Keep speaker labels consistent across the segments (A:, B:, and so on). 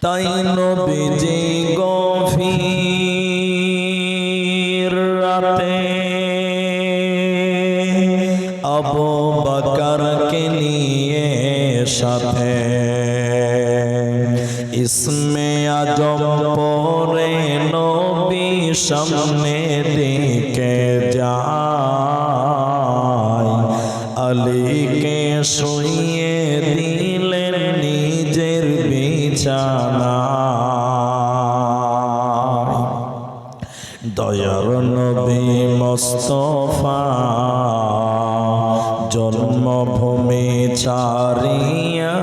A: তাই নবীজি গভীর রাতে আবু বকরকে নিয়ে সাথে ইসমে আজম পরে নবী সামনে দিকে যায় আলীকে শুইয়ে দিলেন নিজের বিছানায়। দয়ার নবী মুস্তাফা জন্মভূমি ছাড়িয়া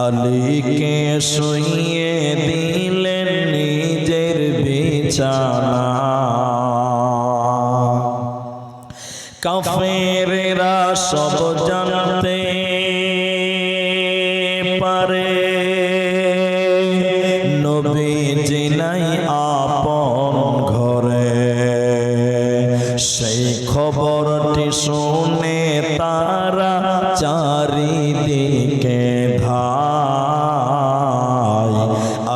A: আলীকে শুইয়ে দিলেন নিজের বিছানায়। কাফেরেরা সব জানতে পারে নবীজি নাই আপন ঘরে, সেই খবরটি শুনে তারা চারিদিকে ধায়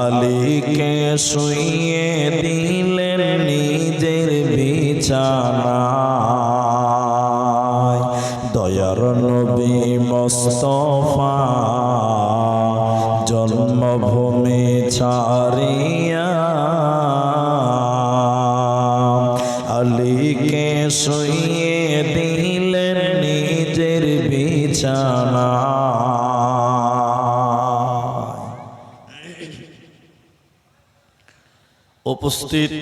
A: আলীকে শুইয়ে দিলেন নিজের বিছানায়। দয়ার নবী মুস্তাফা জন্মভূমি ছাড়িয়া আলীকে শুইয়ে দিলেন নিজের বিছানায়। উপস্থিত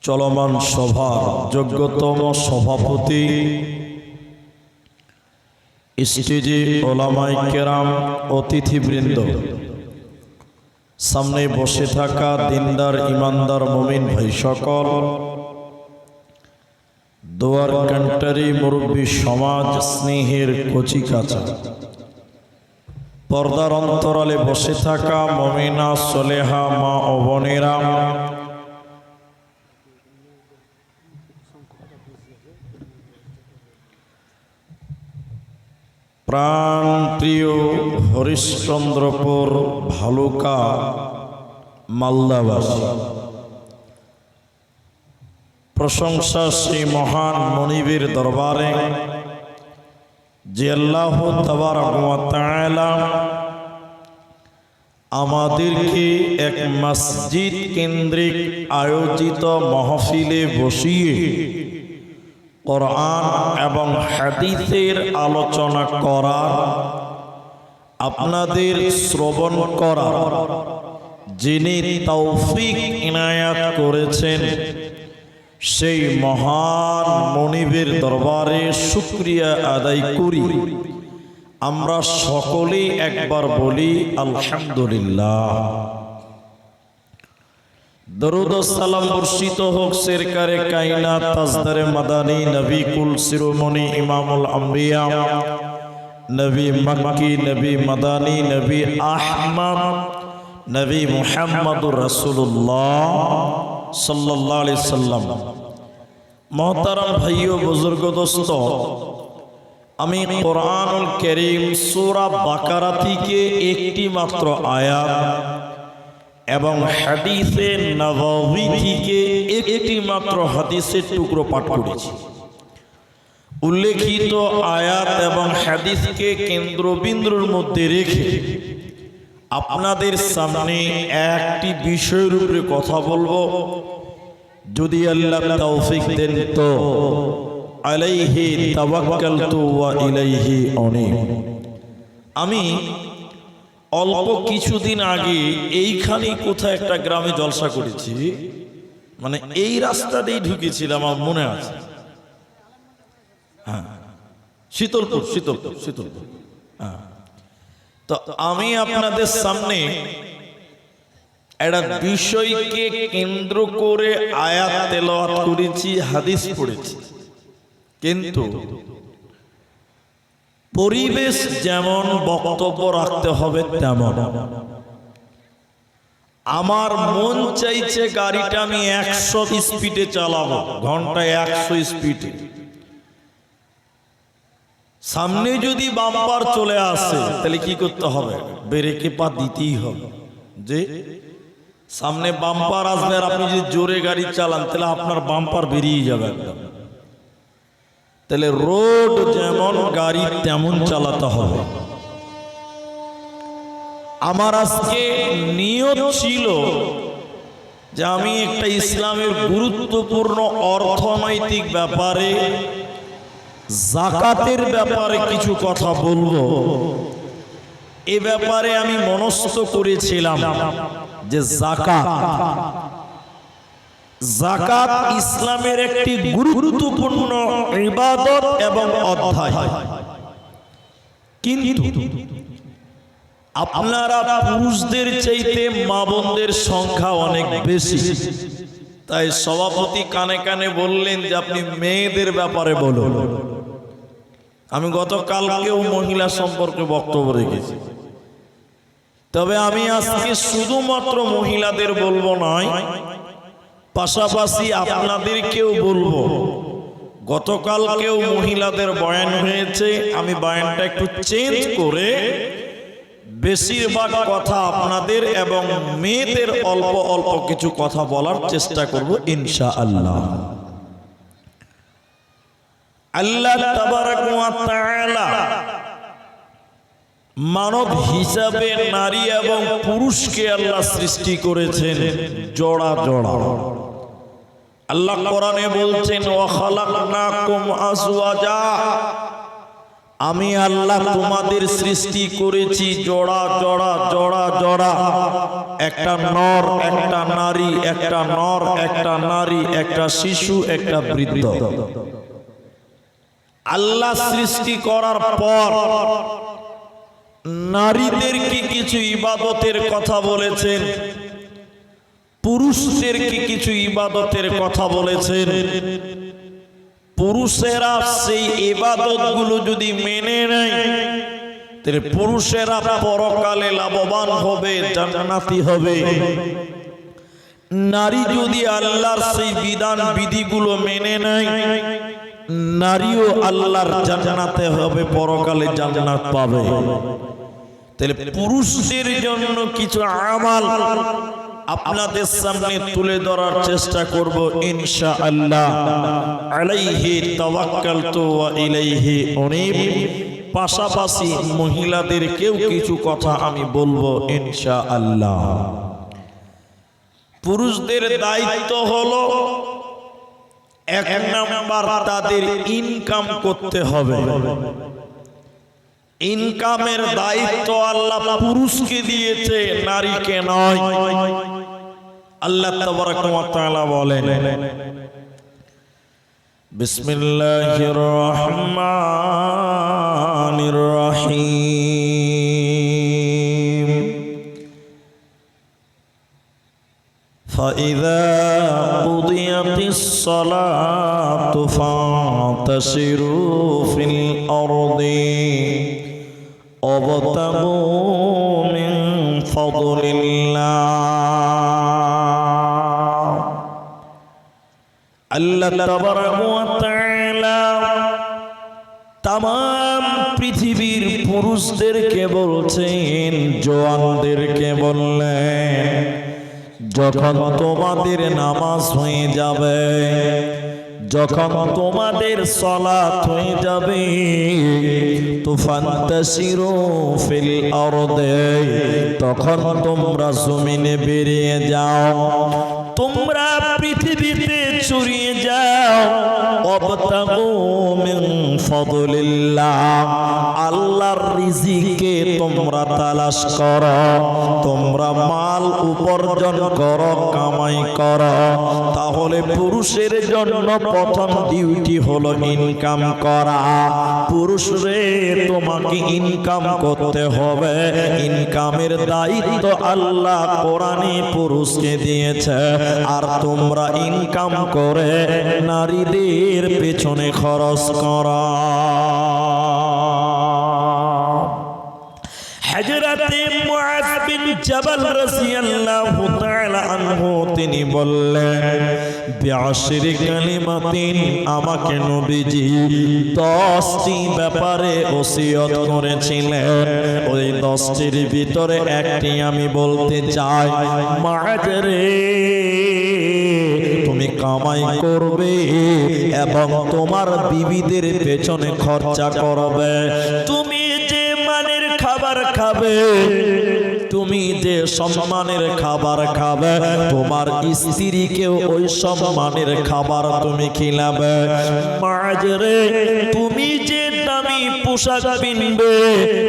A: চলমান সভার যোগ্যতম সভাপতি স্টেজে ওলামায়ে কেরাম, অতিথিবৃন্দ, সামনে বসে থাকা দিনদার ইমানদার মুমিন ভাই সকল, দোয়ার কান্টারি মুরব্বী সমাজ, স্নেহের কচিকাচা, পর্দার অন্তরালে বসে থাকা মুমিনা সলেহা মা ও বোনেরা, প্রাণ প্রিয় হরিশ্চন্দ্রপুর ভালুকা মালদাবাসী, প্রশংসা সেই মহান মনিবের দরবারে যে আল্লাহ তাবারক ওয়া তাআলা আমাদেরকে এক মসজিদ কেন্দ্রিক আয়োজিত মাহফিলে বসিয়ে কোরআন এবং হাদিসের আলোচনা করার, আপনাদের শ্রবণ করার যিনি তৌফিক ইনায়াত করেছেন সেই মহান মনিবের দরবারে শুকরিয়া আদায় করি। আমরা সকলেই একবার বলি আলহামদুলিল্লাহ। দরুদ ও সালাম বর্ষিত হোক সরকারে কায়নাত তাজদারে মাদানী নবী কুল শিরোমণি ইমামুল আম্বিয়া নবী মক্কি নবী মাদানী নবী আহমদ নবী মুহাম্মদুর রাসূলুল্লাহ সাল্লাল্লাহু আলাইহি সাল্লাম। মোহতারাম ভাইও বুজুর্গ দোস্ত, আমি কোরআনুল কারীম সূরা বাকারা থেকে একটি মাত্র আয়াত এবং হাদিসে নববী থেকে একটি মাত্র হাদিসের টুকরো পাঠ করেছি। উল্লেখিত আয়াত এবং হাদিসকে কেন্দ্রবিন্দুর মধ্যে রেখে আপনাদের সামনে একটি বিষয়ের উপরে কথা বলবো, যদি আল্লাহ তৌফিক দেন তো। আলাইহি তাওয়াক্কালতু ওয়া ইলাইহি উনীব। আমি অল্প কিছুদিন আগে এইখানে কোথায় একটা গ্রামে জলসা করেছি, মানে এই রাস্তা দিয়ে ঢুকেছিলাম, আমার মনে আছে। হ্যাঁ, শীতলপুর। হ্যাঁ, তো আমি আপনাদের সামনে একটা বিষয়কে কেন্দ্র করে আয়াত তেলাওয়াত করেছি, হাদিস পড়েছি, কিন্তু পরিবেশ যেমন বক্তব্য রাখতে হবে তেমন। আমার মন চাইছে গাড়িটা আমি 100 স্পিডে চালাবো, ঘন্টায় 100 স্পিডে। সামনে যদি বাম্পার চলে আসে তাহলে কি করতে হবে? ব্রেকে পা দিতেই হবে। যে সামনে বাম্পার আসবে আর আপনি যদি জোরে গাড়ি চালান তাহলে আপনার বাম্পার বেরিয়ে যাবে একদম। তাহলে রোড যেমন গাড়ি তেমন চালাতে হবে। আমার আজকে নিয়ত ছিল যে আমি একটা ইসলামের গুরুত্বপূর্ণ অর্থনৈতিক ব্যাপারে, যাকাতের ব্যাপারে কিছু কথা বলবো। এ ব্যাপারে আমি মনস্থ করেছিলাম যে যাকাত ইসলামের একটি গুরুত্বপূর্ণ ইবাদত এবং অধ্যায়। কিন্তু আপনারা পুরুষদের চাইতে মা বোনদের সংখ্যা অনেক বেশি, তাই সভাপতি কানে কানে বললেন যে আপনি মেয়েদের ব্যাপারে বলুন। আমি গতকালকেও মহিলা সম্পর্কে বক্তব্য রেখেছি, তবে আমি আজকে শুধুমাত্র মহিলাদের বলবো নয়, পাশাপাশি আপনাদেরকেও বলবো। গতকালকেও মহিলাদের বয়ান হয়েছে, আমি বয়ানটা একটু চেঞ্জ করে বেশিরভাগ কথা আপনাদের এবং মেয়েদের অল্প অল্প কিছু কথা বলার চেষ্টা করব ইনশাআল্লাহ। আল্লাহ তাবারাক ওয়া তাআলা মানব হিসাবে নারী এবং পুরুষকে আল্লাহ সৃষ্টি করেছেন জোড়া জোড়া। আল্লাহ কোরআনে বলছেন ওয়া খালাকনাকুম আজওয়াজা, আমি আল্লাহ তোমাদের সৃষ্টি করেছি জোড়া জোড়া জোড়া জোড়া, একটা নর একটা নারী, একটা নর একটা নারী, একটা শিশু একটা বৃদ্ধ। আল্লাহ সৃষ্টি করার পর নারীদেরকে কিছু ইবাদতের কথা বলেছেন, পুরুষদেরকে কিছু ইবাদতের কথা বলেছেন। পুরুষেরা সেই ইবাদতগুলো যদি মেনে নেয় তাহলে পুরুষেরা পরকালে লাভবান হবে, জান্নাতি হবে। নারী যদি আল্লাহর সেই বিধান বিধিগুলো মেনে নেয়, নারীও আল্লাহর জান্নাতে হবে, পরকালে জান্নাত পাবে। তাহলে পুরুষদের জন্য কিছু আমাল আপনাদের সামনে তুলে ধরার চেষ্টা করব ইনশাআল্লাহ। আলাইহি তাওয়াক্কালতু ওয়া ইলাইহি উনীব। পাশাপাশি মহিলাদেরকেও কিছু কথা আমি বলবো ইনশাআল্লাহ। পুরুষদের দায়িত্ব হলো এক নাম্বার তাদের ইনকাম করতে হবে। ইনকামের দায়িত্ব আল্লাহ পুরুষকে দিয়েছে, নারীকে নয়। আল্লাহ তাবারাক ওয়া তাআলা বলেন বিসমিল্লাহির রহমানির রহিম ফাইযা কুদিয়াতিস সালাতু ফান্তাশিরু ফিল আরদি ওয়াবতাগু মিন ফাদলিল্লাহ। আল্লাহ তাবারাক ওয়া তাআলা তামাম পৃথিবীর পুরুষদেরকে বলছেন, জওয়ানদেরকে বললেন, যখন তোমাদের নামাজ হয়ে যাবে, যখন তোমাদের সালাত হয়ে যাবে, তো ফান্তাশিরু ফিল আরদে, তখন তোমরা জমিনে বেরিয়ে যাও, তোমরা পৃথিবীতে ছড়িয়ে যাও। ওয়াবতাগু মিন ফাদলিল্লাহ, আল্লাহর রিজিকে তোমরা তালাশ করো, তোমরা মাল উপার্জন করো, কামাই করো। তাহলে পুরুষের জন্য প্রথম ডিউটি হলো ইনকাম করা। পুরুষরে তোমাকে ইনকাম করতে হবে। ইনকামের দায়িত্ব আল্লাহ কোরআনে পুরুষকে দিয়েছে, আর তোমরা ইনকাম করে নারীদের পেছনে খরচ করো। হযরতে মুআয বিন জাবাল রাদিয়াল্লাহু তাআলা আনহু তিনি বললেন বিআশরি কালিমাতিন আমাকে নবীজি 10টি ব্যাপারে ওসিয়ত করেছিলেন ওই 10টির ভিতরে একটি আমি বলতে চাই মা'আজরে তুমি কামাই করবে এবং তোমার বিবিদের পেছনে খরচা করবে তুমি যে মানের খাবার খাবে তুমি যে সম্মানের খাবার খাবে তোমার স্ত্রীকেও ওই সম্মানের খাবার তুমি খিলাবে মা'আজরে তুমি যে দামি পোশাক কিনবে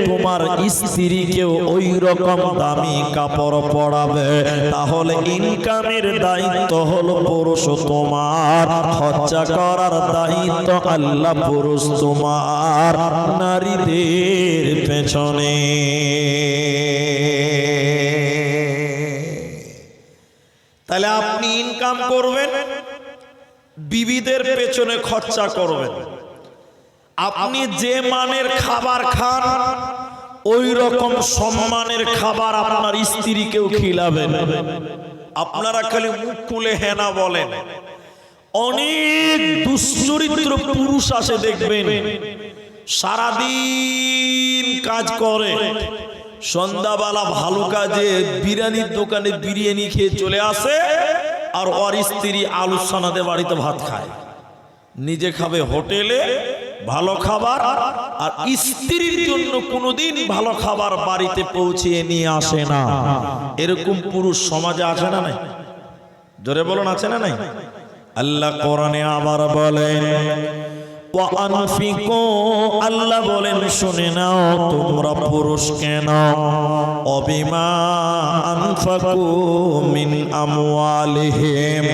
A: তোমার স্ত্রীকেও ওই রকম দামি কাপড় পরাবে তাহলে ইনকামের দায়িত্ব হলো পুরুষ তোমার খরচা করার দায়িত্ব আল্লাহ পুরুষ তোমার নারীদের পেছনে তাহলে আপনি ইনকাম করবেন বিবিদের পেছনে খরচা করবেন আপনি যে মানের খাবার খান ওই রকম সম্মানের খাবার আপনার স্ত্রীকেও খিলাবেন আপনারা খালি মুখ খুলে হেনা বলেন অনেক দুশ্চরিত্র পুরুষ আসে দেখবেন সারাদিন কাজ করে সন্ধ্যাবেলা ভালো কাজে বিরিয়ানির দোকানে বিরিয়ানি খেয়ে চলে আসে আর ওর স্ত্রী আলু সানাতে বাড়িতে ভাত খায় নিজে খাবে হোটেলে ভালো খাবার আর স্ত্রীর জন্য কোনোদিন ভালো খাবার বাড়িতে পৌঁছিয়ে নিয়ে আসে না এরকম পুরুষ সমাজে আছে না নাই জোরে বলুন আছে না নাই আল্লাহ কোরআনে আবার বলেন আল্লাহ বলেন শুনে নাও তোমরা পুরুষ কেন অবিমা আনফাকু মিন আমওয়ালিহিম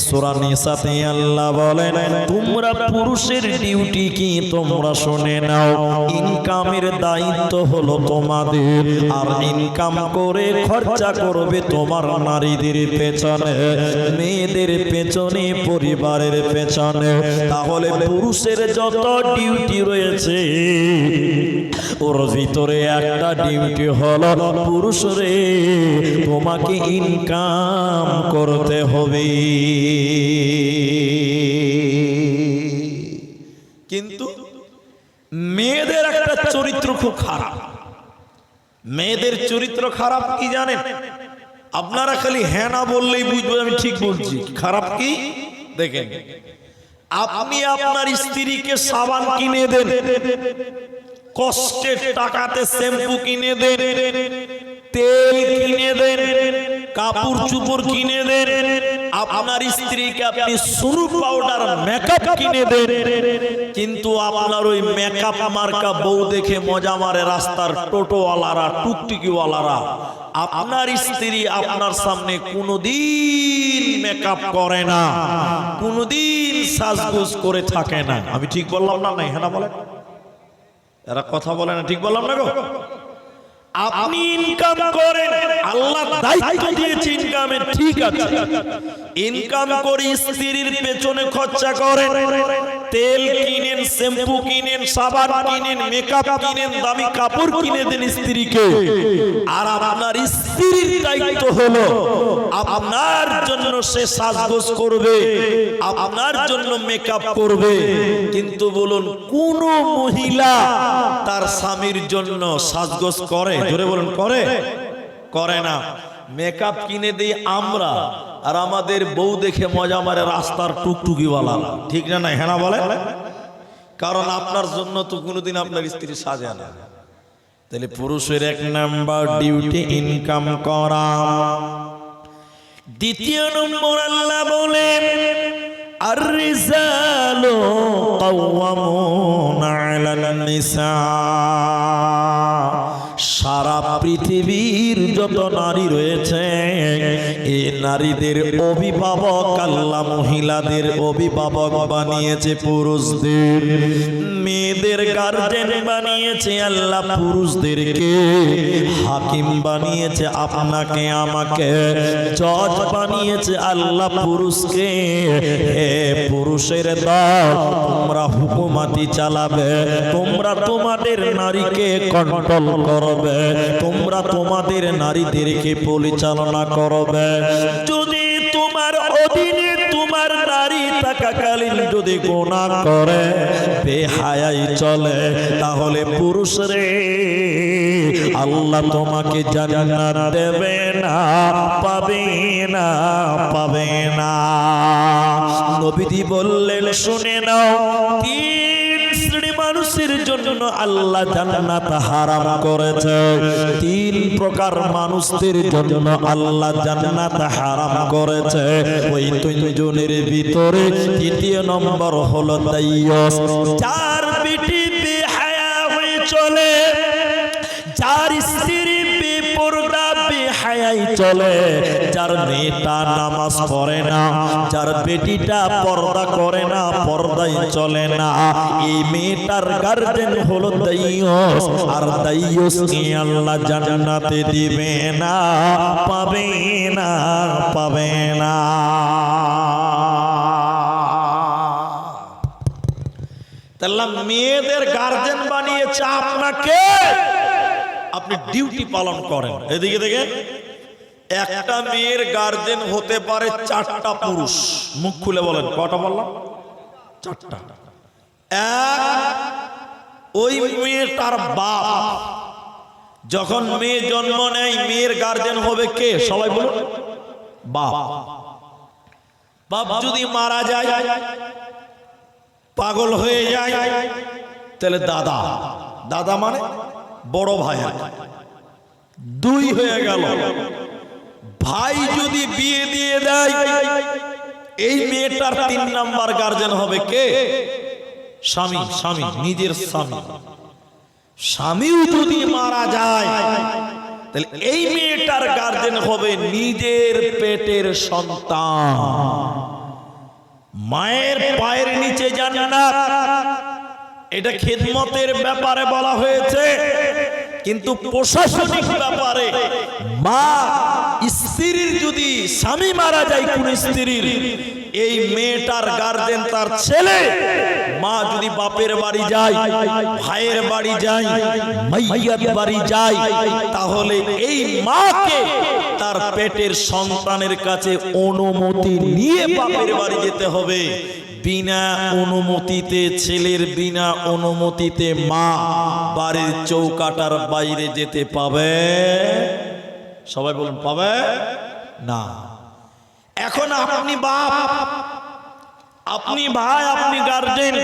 A: সূরা নিসাতে আল্লাহ বলেন তোমরা পুরুষের ডিউটি কি তোমরা শুনে নাও ইনকামের দায়িত্ব হলো তোমাদের আর ইনকাম করে খরচা করবে তোমার নারীদের পেছনে মেয়েদের পেছনে পরিবারের পেছনে তাহলে পুরুষের যত ডিউটি রয়েছে ওর ভিতরে একটা ডিউটি হলো পুরুষ রে তোমাকে ইনকাম করতে হবে কিন্তু মেয়েদের একটা চরিত্র খুব খারাপ মেয়েদের চরিত্র খারাপ কি জানেন আপনারা খালি হ্যাঁ না বললেই বুঝবেন আমি ঠিক বলছি খারাপ কি দেখেন আপনি আপনার স্ত্রীকে সাবান কিনে দেন কষ্টের টাকাতে শ্যাম্পু কিনে দেন তেল কিনে দেন কাপড় চোপড় কিনে দেন আপনার স্ত্রীকে আপনি সুরু পাউডার মেকআপ কিনে দেন কিন্তু আপনার ওই মেকআপ মার্কা বউ দেখে মজা মারে রাস্তার টোটোওয়ালারা টুকটুকিওয়ালারা আপনার স্ত্রী আপনার সামনে কোনোদিন মেকআপ করে না কোনোদিন সাজগোজ করে থাকে না আমি ঠিক বললাম না নাই হ্যাঁ না বলেন এরা কথা বলে না ঠিক বললাম না গো আপনি ইনকাম করেন আল্লাহ দায়িত্ব দিয়েছে ইনকামের ঠিক আছে ইনকাম করে স্ত্রীর পেছনে খরচা করেন তেল কিনেন শ্যাম্পু কিনেন সাবান কিনেন মেকআপ কিনেন দামি কাপড় কিনে দেন স্ত্রীকে আর আপনার স্ত্রীর দায়িত্ব হলো আপনার জন্য সে সাজগোজ করবে আপনার জন্য মেকআপ করবে কিন্তু বলুন কোন মহিলা তার স্বামীর জন্য সাজগোজ করে জোরে বলুন করে করে না মেকআপ কিনে দিই আমরা আর আমাদের বউ দেখে মজা মারে রাস্তার টুকটুকিওয়ালা ঠিক না নাই হ্যাঁ বলে কারণ আপনার জন্য তো কোনোদিন আপনার স্ত্রী সাজে না তাহলে পুরুষের এক নাম্বার ডিউটি ইনকাম করা দ্বিতীয় নম্বর আল্লাহ বলেন আর-রিজালু কাওয়ামুনা আলান নিসা সারা পৃথিবীর যত নারী রয়েছে এই নারীদের অভিভাবক আল্লাহ মহিলাদের অভিভাবক বানিয়েছে পুরুষদের মেয়েদের গার্জেন বানিয়েছে আল্লাহ পুরুষদেরকে হাকিম বানিয়েছে আপনাকে আমাকে জজ বানিয়েছে আল্লাহ পুরুষকে হে পুরুষের দল তোমরা হুকুমতি চালাবে তোমরা তোমাদের নারীকে কন্ট্রোল করবে তোমরা তোমাদের নারীদেরকে পরিচালনা করবে যদি তোমার অধীনে তোমার নারী থাকাকালীন যদি গুনাহ করে বেহায়াই চলে, তাহলে পুরুষ রে আল্লাহ তোমাকে জান্নাত দেবে না, পাবে না, পাবে না। নবীজি বললেন শুনে নাও, তিন শ্রেণী মানুষের জন্য আল্লাহ জান্নাত হারাম করেছে। তিন প্রকার মানুষদের জন্য আল্লাহ জান্নাত হারাম করেছে। ওই তিনজনের ভিতরে তৃতীয় নম্বর হলো দাইয়ুস। যার বিটি বেহায়া হয়ে চলে, যার স্ত্রী বেপরদা বেহায়াই চলে, যার মেয়েটা নামাজ পড়ে না, যার বেটিটা পর্দা করে না, পর্দাই চলে না, এই মেয়েটার গার্জেন হলো দাইয়ুস। আর দাইয়ুসকে আল্লাহ জান্নাতে দিবে না, পাবে না, পাবে না। তাহলে মেয়েদের গার্জেন বানিয়েছে আপনাকে, আপনি ডিউটি পালন করেন। এদিকে দেখেন, একটা মেয়ের গার্জেন হতে পারে চারটা পুরুষ। মুখ খুলে বলেন কটা বললাম? চারটা। এক, ওই মেয়েটার বাপ। যখন মেয়ে জন্ম নেয় মেয়ের গার্জেন হবে কে? সবাই বলুন বাপ। বাপ যদি মারা যায়, পাগল হয়ে যায়, তাহলে দাদা। দাদা মানে বড় ভাই। দুই হয়ে গেল। ভাই যদি বিয়ে দিয়ে দেয়, এই মেয়েটার তিন নাম্বার গার্জেন হবে কে? স্বামী। স্বামী, নিজের স্বামী। স্বামীও যদি মারা যায়, তাহলে এই মেয়েটার গার্জেন হবে নিজের পেটের সন্তান। মায়ের পায়ের নিচে জান্নাত, এটা খিদমতের ব্যাপারে বলা হয়েছে, কিন্তু প্রশাসনিক ব্যাপারে মা স্ত্রীর যদি স্বামী মারা যায় কোন স্ত্রীর, এই মেয়েটার গার্জেন তার ছেলে। মা যদি বাপের বাড়ি যায়, ভাইয়ের বাড়ি যায়, মাইয়াত বাড়ি যায়, তাহলে এই মাকে তার পেটের সন্তানের কাছে অনুমতি নিয়ে বাপের বাড়ি যেতে হবে। বিনা অনুমতিতে, ছেলের বিনা অনুমতিতে মা বাড়ির চৌকাটার বাইরে যেতে পাবে? সবাই বলুন পাবে না। এখন আপনি বাপ, আপনি ভাই, আপনি গার্জেন,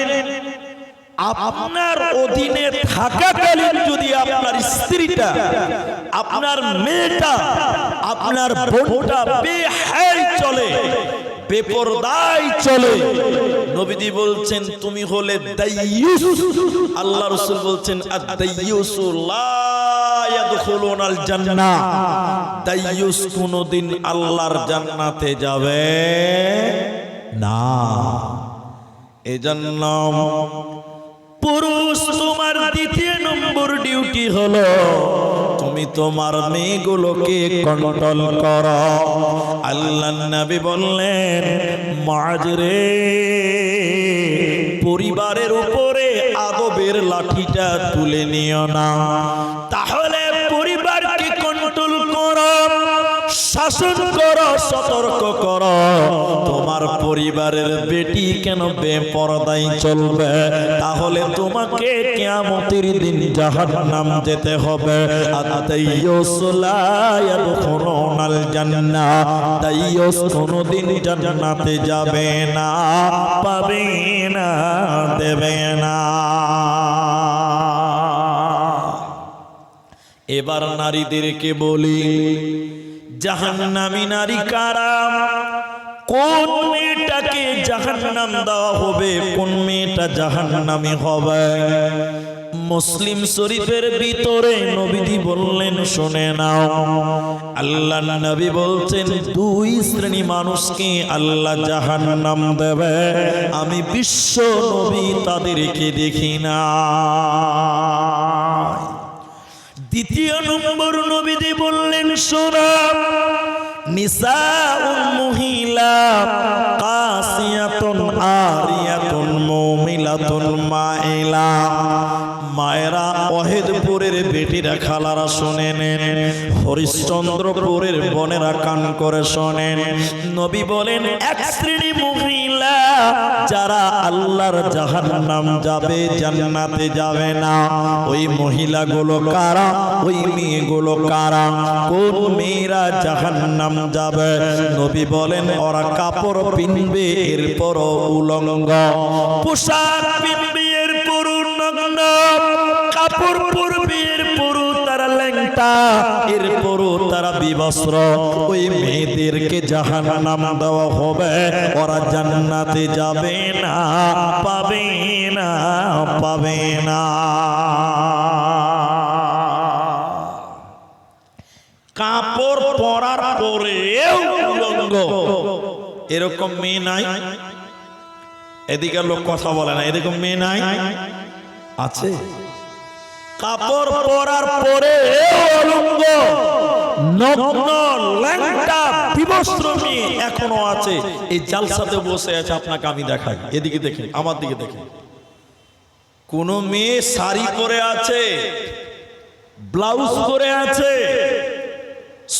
A: আপনার অধীনে থাকাকালীন যদি আপনার স্ত্রীটা, আপনার মেয়েটা, আপনার বোনটা বেহায়াই চলে, বেপরদাই চলে, নবীজি বলছেন তুমি হলে দাইয়ুস। আল্লাহ রাসূল বলছেন আদ-দাইয়ুসু লা ইয়াদখুলুনাল জান্নাহ। দাইয়ুস কোনদিন আল্লাহর জান্নাতে যাবে না। এজন্য পুরুষ তোমার দ্বিতীয় নম্বর ডিউটি হলো তুমি তোমার মেয়েগুলোকে কন্ট্রোল করো। আল্লাহর নবী বললেন মুআয রে, পরিবারের উপরে আদবের লাঠিটা তুলে নিও না, তাহলে পরিবারকে কন্ট্রোল করো, শাসন করো, সতর্ক করো। তোমার পরিবারের বেটি কেন বেপরদাই চলবে, তাহলে তোমাকে কিয়ামতের দিন জাহান্নাম যেতে হবে। আদ-দাইয়ুস লা ইয়াদখুলুনাল জান্নাহ। দাইয়ুস কোনদিন জান্নাতে যাবে না, পাবে না, দেবে না। এবার নারীদেরকে বলি, জাহান্নামী নারী কারা? কোন মেয়েটাকে জাহান্নাম দেওয়া হবে, কোন মেয়েটা জাহান্নামী হবে? মুসলিম শরীফের ভিতরে নবীজি বললেন শুনে নাও, আল্লাহর নবী বলছেন দুই শ্রেণী মানুষকে আল্লাহ জাহান্নাম দেবে, আমি বিশ্ব নবী তাদেরকে দেখি না। দ্বিতীয় নম্বর নবীজি বললেন শোনো, নিসাউল মহিলা কাসিয়াতুন আরিয়াতুন মুমিলাতুন মাইলা। মায়েরা ওয়াহিদপুর রংপুরের বেটিরা খালারা শুনে নেন, হরিশ্চন্দ্রপুরের বোনেরা কান করে শোনেন। নবী বলেন এক শ্রেণী মহিলা যারা আল্লাহর জাহান্নাম যাবে, জান্নাতে যাবে না। ওই মহিলাগুলো কারা? ওই মেয়েগুলো কারা? কোন মেয়েরা জাহান্নাম যাবে? নবী বলেন ওরা কাপড় পিনবে, এরপর উলঙ্গ, পোশাক পিনবে, এরপর নগ্ন, কাপড় পরবে, এরপর তারা ল্যাংটা, এরপর তারা বিবস্ত্র। ওই মেয়েদেরকে জাহান্নাম দেওয়া হবে, ওরা জান্নাতে যাবে না, পাবে না, পাবে না। কাপড় পরার পরেও উলঙ্গ, এরকম মেয়ে নাই? এদিকে লোক কথা বলে না, এরকম মেয়ে নাই? আছে। কাপড় পরার পরে উলঙ্গ, নগ্ন, ল্যাংটা, বিবস্ত্র মেয়ে এখনো আছে। এই জালসাতে বসে আছে, আপনাকে আমি দেখাই। এদিকে দেখেন, আমার দিকে দেখেন। কোন মেয়ে শাড়ি পরে আছে, ব্লাউজ পরে আছে,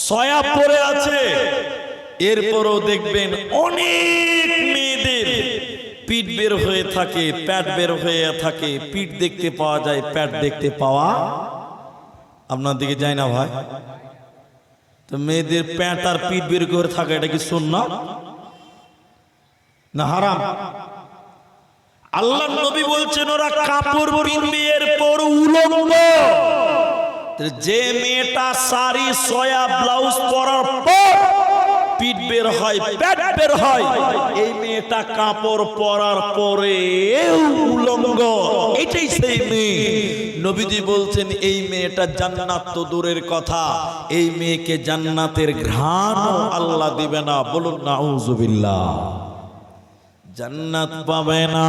A: সয়া পরে আছে, এরপরও দেখবেন অনেক মেয়েদের পিঠ বের হয়ে থাকে, প্যাট বের হয়ে থাকে। পিঠ দেখতে পাওয়া যায়, প্যাট দেখতে পাওয়া আপনার দিকে যায় না ভাই? তো মেয়েদের প্যাট আর পিঠ বের করে থাকে, এটা কি সুন্নাত না হারাম? আল্লাহর নবী বলছেন ওরা কাপড় পিনবে, এরপর উলঙ্গ। যে মেয়েটা শাড়ি, সয়া, ব্লাউজ পরার পর পিঠ বের হয়, পেট বের হয়, এই মেয়েটা কাপড় পরার পরে উলঙ্গ, এটাই সেই মেয়ে। নবীজি বলছেন এই মেয়েটা জান্নাত তো দূরের কথা, এই মেয়েকে জান্নাতের ঘ্রাণও আল্লাহ দিবে না। বলুন নাউজুবিল্লাহ। জান্নাত পাবে না।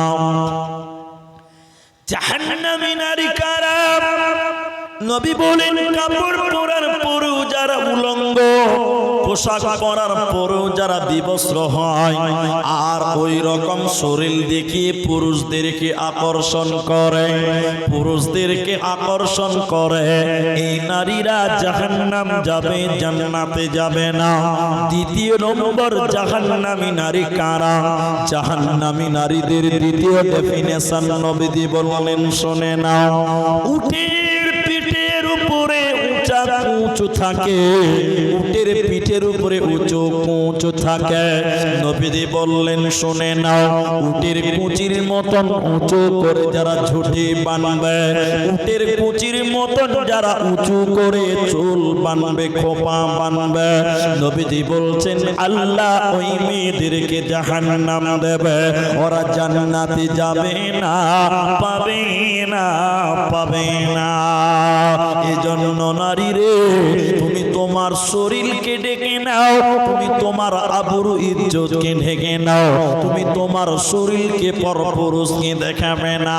A: জাহান্নামী নারী কারা? নবী বলেন কাপড় পরার পরেও যারা উলঙ্গ, পোশাক পরার পরেও যারা বিবস্ত্র হয়, আর ওই রকম শরীর দেখিয়ে পুরুষদেরকে আকর্ষণ করে, পুরুষদেরকে আকর্ষণ করে, এই নারীরা জাহান্নাম যাবে, জান্নাতে যাবে না। দ্বিতীয় নম্বর জাহান্নামী নারী কারা? জাহান্নামী নারীদের দ্বিতীয় ডেফিনেশন নবীজি বললেন, শুনে নাও। উটের পিঠের উপরে উঁচা উঁচু থাকে, উটের পিঠের উপরে উঁচু উঁচু থাকে। নবীজি বললেন, শুনে নাও, উটের কুচির মতন উঁচু করে যারা ঝুঁটি বানবে, উটের কুচির মতন যারা উঁচু করে চুল বানবে, খোপা বানবে, নবীজি বলছেন আল্লাহ ওই মেয়েদেরকে জাহান্নাম দেবে, ওরা জান্নাতে যাবে না, পাবে না, পাবে না। এজন্য নারী রে, তুমি তোমার শরীরকে ডেকে নাও, তুমি তোমার আবরু ইজ্জতকে ঢেকে নাও, তুমি তোমার শরীরকে পরপুরুষকে দেখাবে না,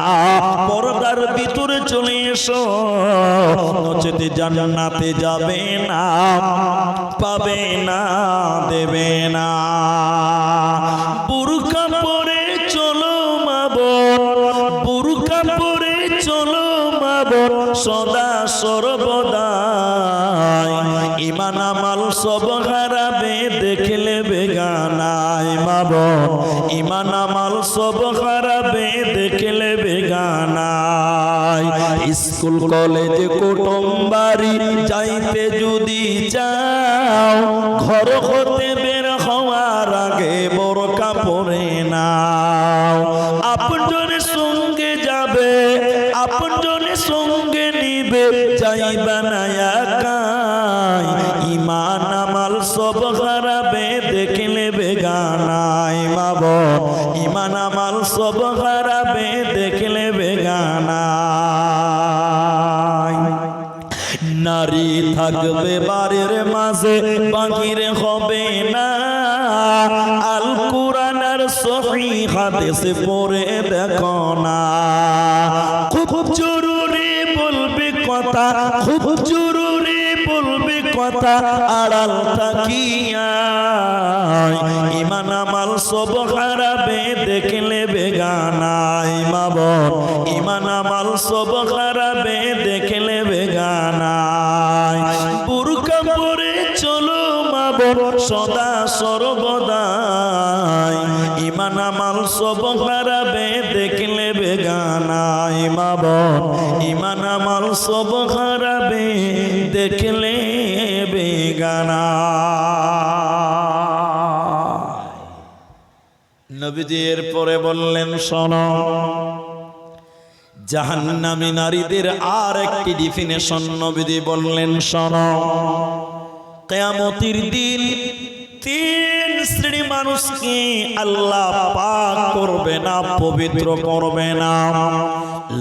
A: পর্দার ভিতরে চলে এসো, নচেতে জান্নাতে যাবে না, পাবে না, দেবে না। বুরকা পরে চলো মা বোন, বুরকা পরে চলো মা বোন, সদা সর্বদা ইমান আমাল সব হারাবে দেখলে বেগানায়। মা বোন ইমান আমাল সব হারাবে দেখলে বেগানায়। স্কুল কলেজে কুটুম বাড়ি যাইতে যদি যাও, ঘর হতে বের হওয়ার আগে বোরকা পরে নাও। আপনজনের সঙ্গে যাবে, আপনজনের সঙ্গে নিবে, যাইবা না একাই। ইমান আমাল সব হারাবে দেখলে বেগানায়। মা বোন ইমান আমাল সব হারাবে দেখলে বেগানায়। নারী থাকবে বাড়ির মাঝে, বাহির হবে না। আল কুরআন আর সহিহ হাদিস পড়ে দেখো না। খুব জরুরি বলবে কথা, খুব জরুরি বলবে কথা, আড়াল থাকিয়া ইমান আমাল সব হারাবে দেখলে বেগানায়। মা বোন ইমান আমাল সব হারাবে দেখলে বেগানায়। উপর সদা সর্বদাই, ইমান আমাল সব হারাবে দেখলে বেগানাই। মা বোন, ইমান আমাল সব হারাবে দেখলে বেগানা। নবীজি এরপরে বললেন, শোনো, জাহান্নামী নারীদের আর একটি ডেফিনেশন নবীজি বললেন, শোনো, কিয়ামতের দিন তিন শ্রেণী মানুষকে আল্লাহ পাক করবে না, পবিত্র করবে না।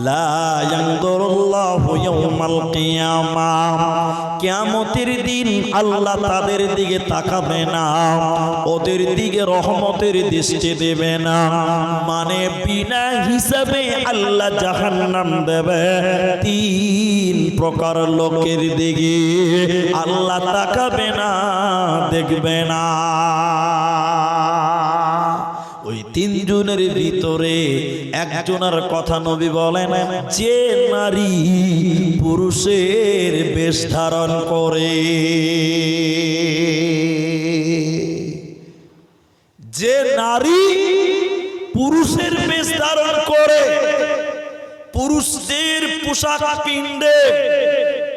A: লা ইয়ানদুরুল্লাহু ইয়াওমাল কিয়ামাহ, কিয়ামতের দিন আল্লাহ তাদের দিকে তাকাবে না, ওদের দিকে রহমতের দৃষ্টি দেবে না। মানে বিনা হিসাবে আল্লাহ জাহান্নাম দেবে তিন প্রকার লোকের দিকে আল্লাহ তাকাবে না, দেখবে না। ওই তিনজনের ভিতরে একজনের কথা নবী বলেন, যে নারী পুরুষের বেশ ধারণ করে, যে নারী পুরুষের বেশ ধারণ করে, পুরুষদের পোশাক পিন্দে,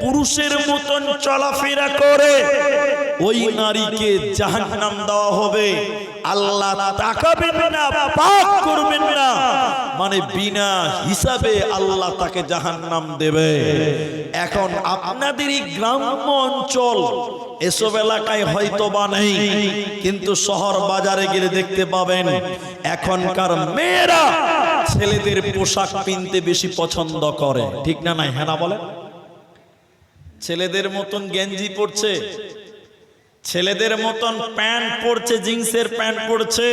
A: পুরুষের মতন চলাফেরা করে, ওই নারীকে জাহান্নাম দেওয়া হবে। আল্লাহ তাকাবেন না, পাক করবেন না, মানে বিনা হিসাবে আল্লাহ তাকে জাহান্নাম দেবে। এখন আপনাদের এই গ্রাম্য অঞ্চল এসব এলাকায় হয়তো বা নেই, কিন্তু শহর বাজারে গেলে দেখতে পাবেন এখনকার মেয়েরা ছেলেদের পোশাক কিনতে বেশি পছন্দ করে, ঠিক না নাই? হ্যাঁ না বলে? ছেলেদের মতন গেঞ্জি পরছে, ছেলেদের মতন প্যান্ট পরছে, জিন্সের প্যান্ট পরছে,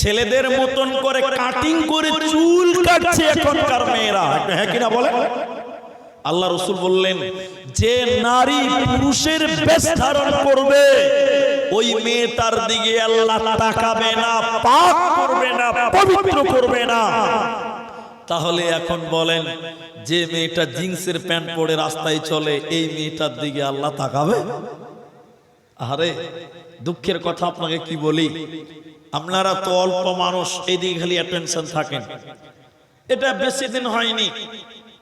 A: ছেলেদের মতন করে কাটিং করে চুল কাটছে এখনকার মেয়েরা, হ্যাঁ কিনা বলে? আল্লাহ রাসূল বললেন, যে নারী পুরুষের বেশ ধারণ করবে ওই মেয়েটার দিকে আল্লাহ তাকাবে না, পাক করবে না, পবিত্র করবে না। তাহলে এখন বলেন, যে মেয়েটা জিন্সের প্যান্ট পরে রাস্তায় চলে, এই মেয়েটার দিকে আল্লাহ তাকাবে? আরে দুঃখের কথা আপনাকে কি বলি, আপনারা তো অল্প মানুষ, এইদিকে খালি অ্যাটেনশন থাকেন। এটা বেশি দিন হয়নি,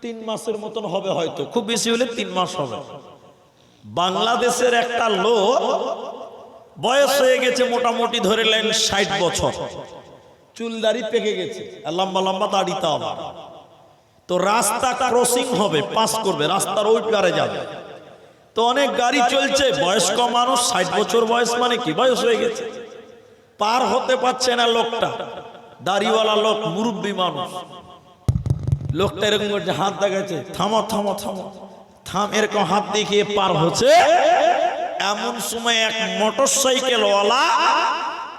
A: 3 মাসের মতন হবে, হয়তো খুব বেশি হলে 3 মাস হবে। বাংলাদেশের একটা লোক বয়স হয়ে গেছে, মোটামুটি ধরে নেন 60 বছর, চুল দাড়ি পেকে গেছে, লম্বা লম্বা দাড়ি, তাও তো রাস্তা ক্রসিং হবে, পাস করবে, রাস্তার ওই পারে যাবে, তো অনেক গাড়ি চলছে, বয়স্ক মানুষ, 60 বছর বয়স, মানে কি বয়স হয়ে গেছে, পার হতে পারছে না লোকটা, দাড়িওয়ালা লোক, মুরব্বী মানুষ। লোকটা এরকম করছে, হাত দেখাচ্ছে, থামো থামো থামো থাম, এরকম হাত দেখিয়ে পার হচ্ছে। এমন সময় এক মোটরসাইকেলওয়ালা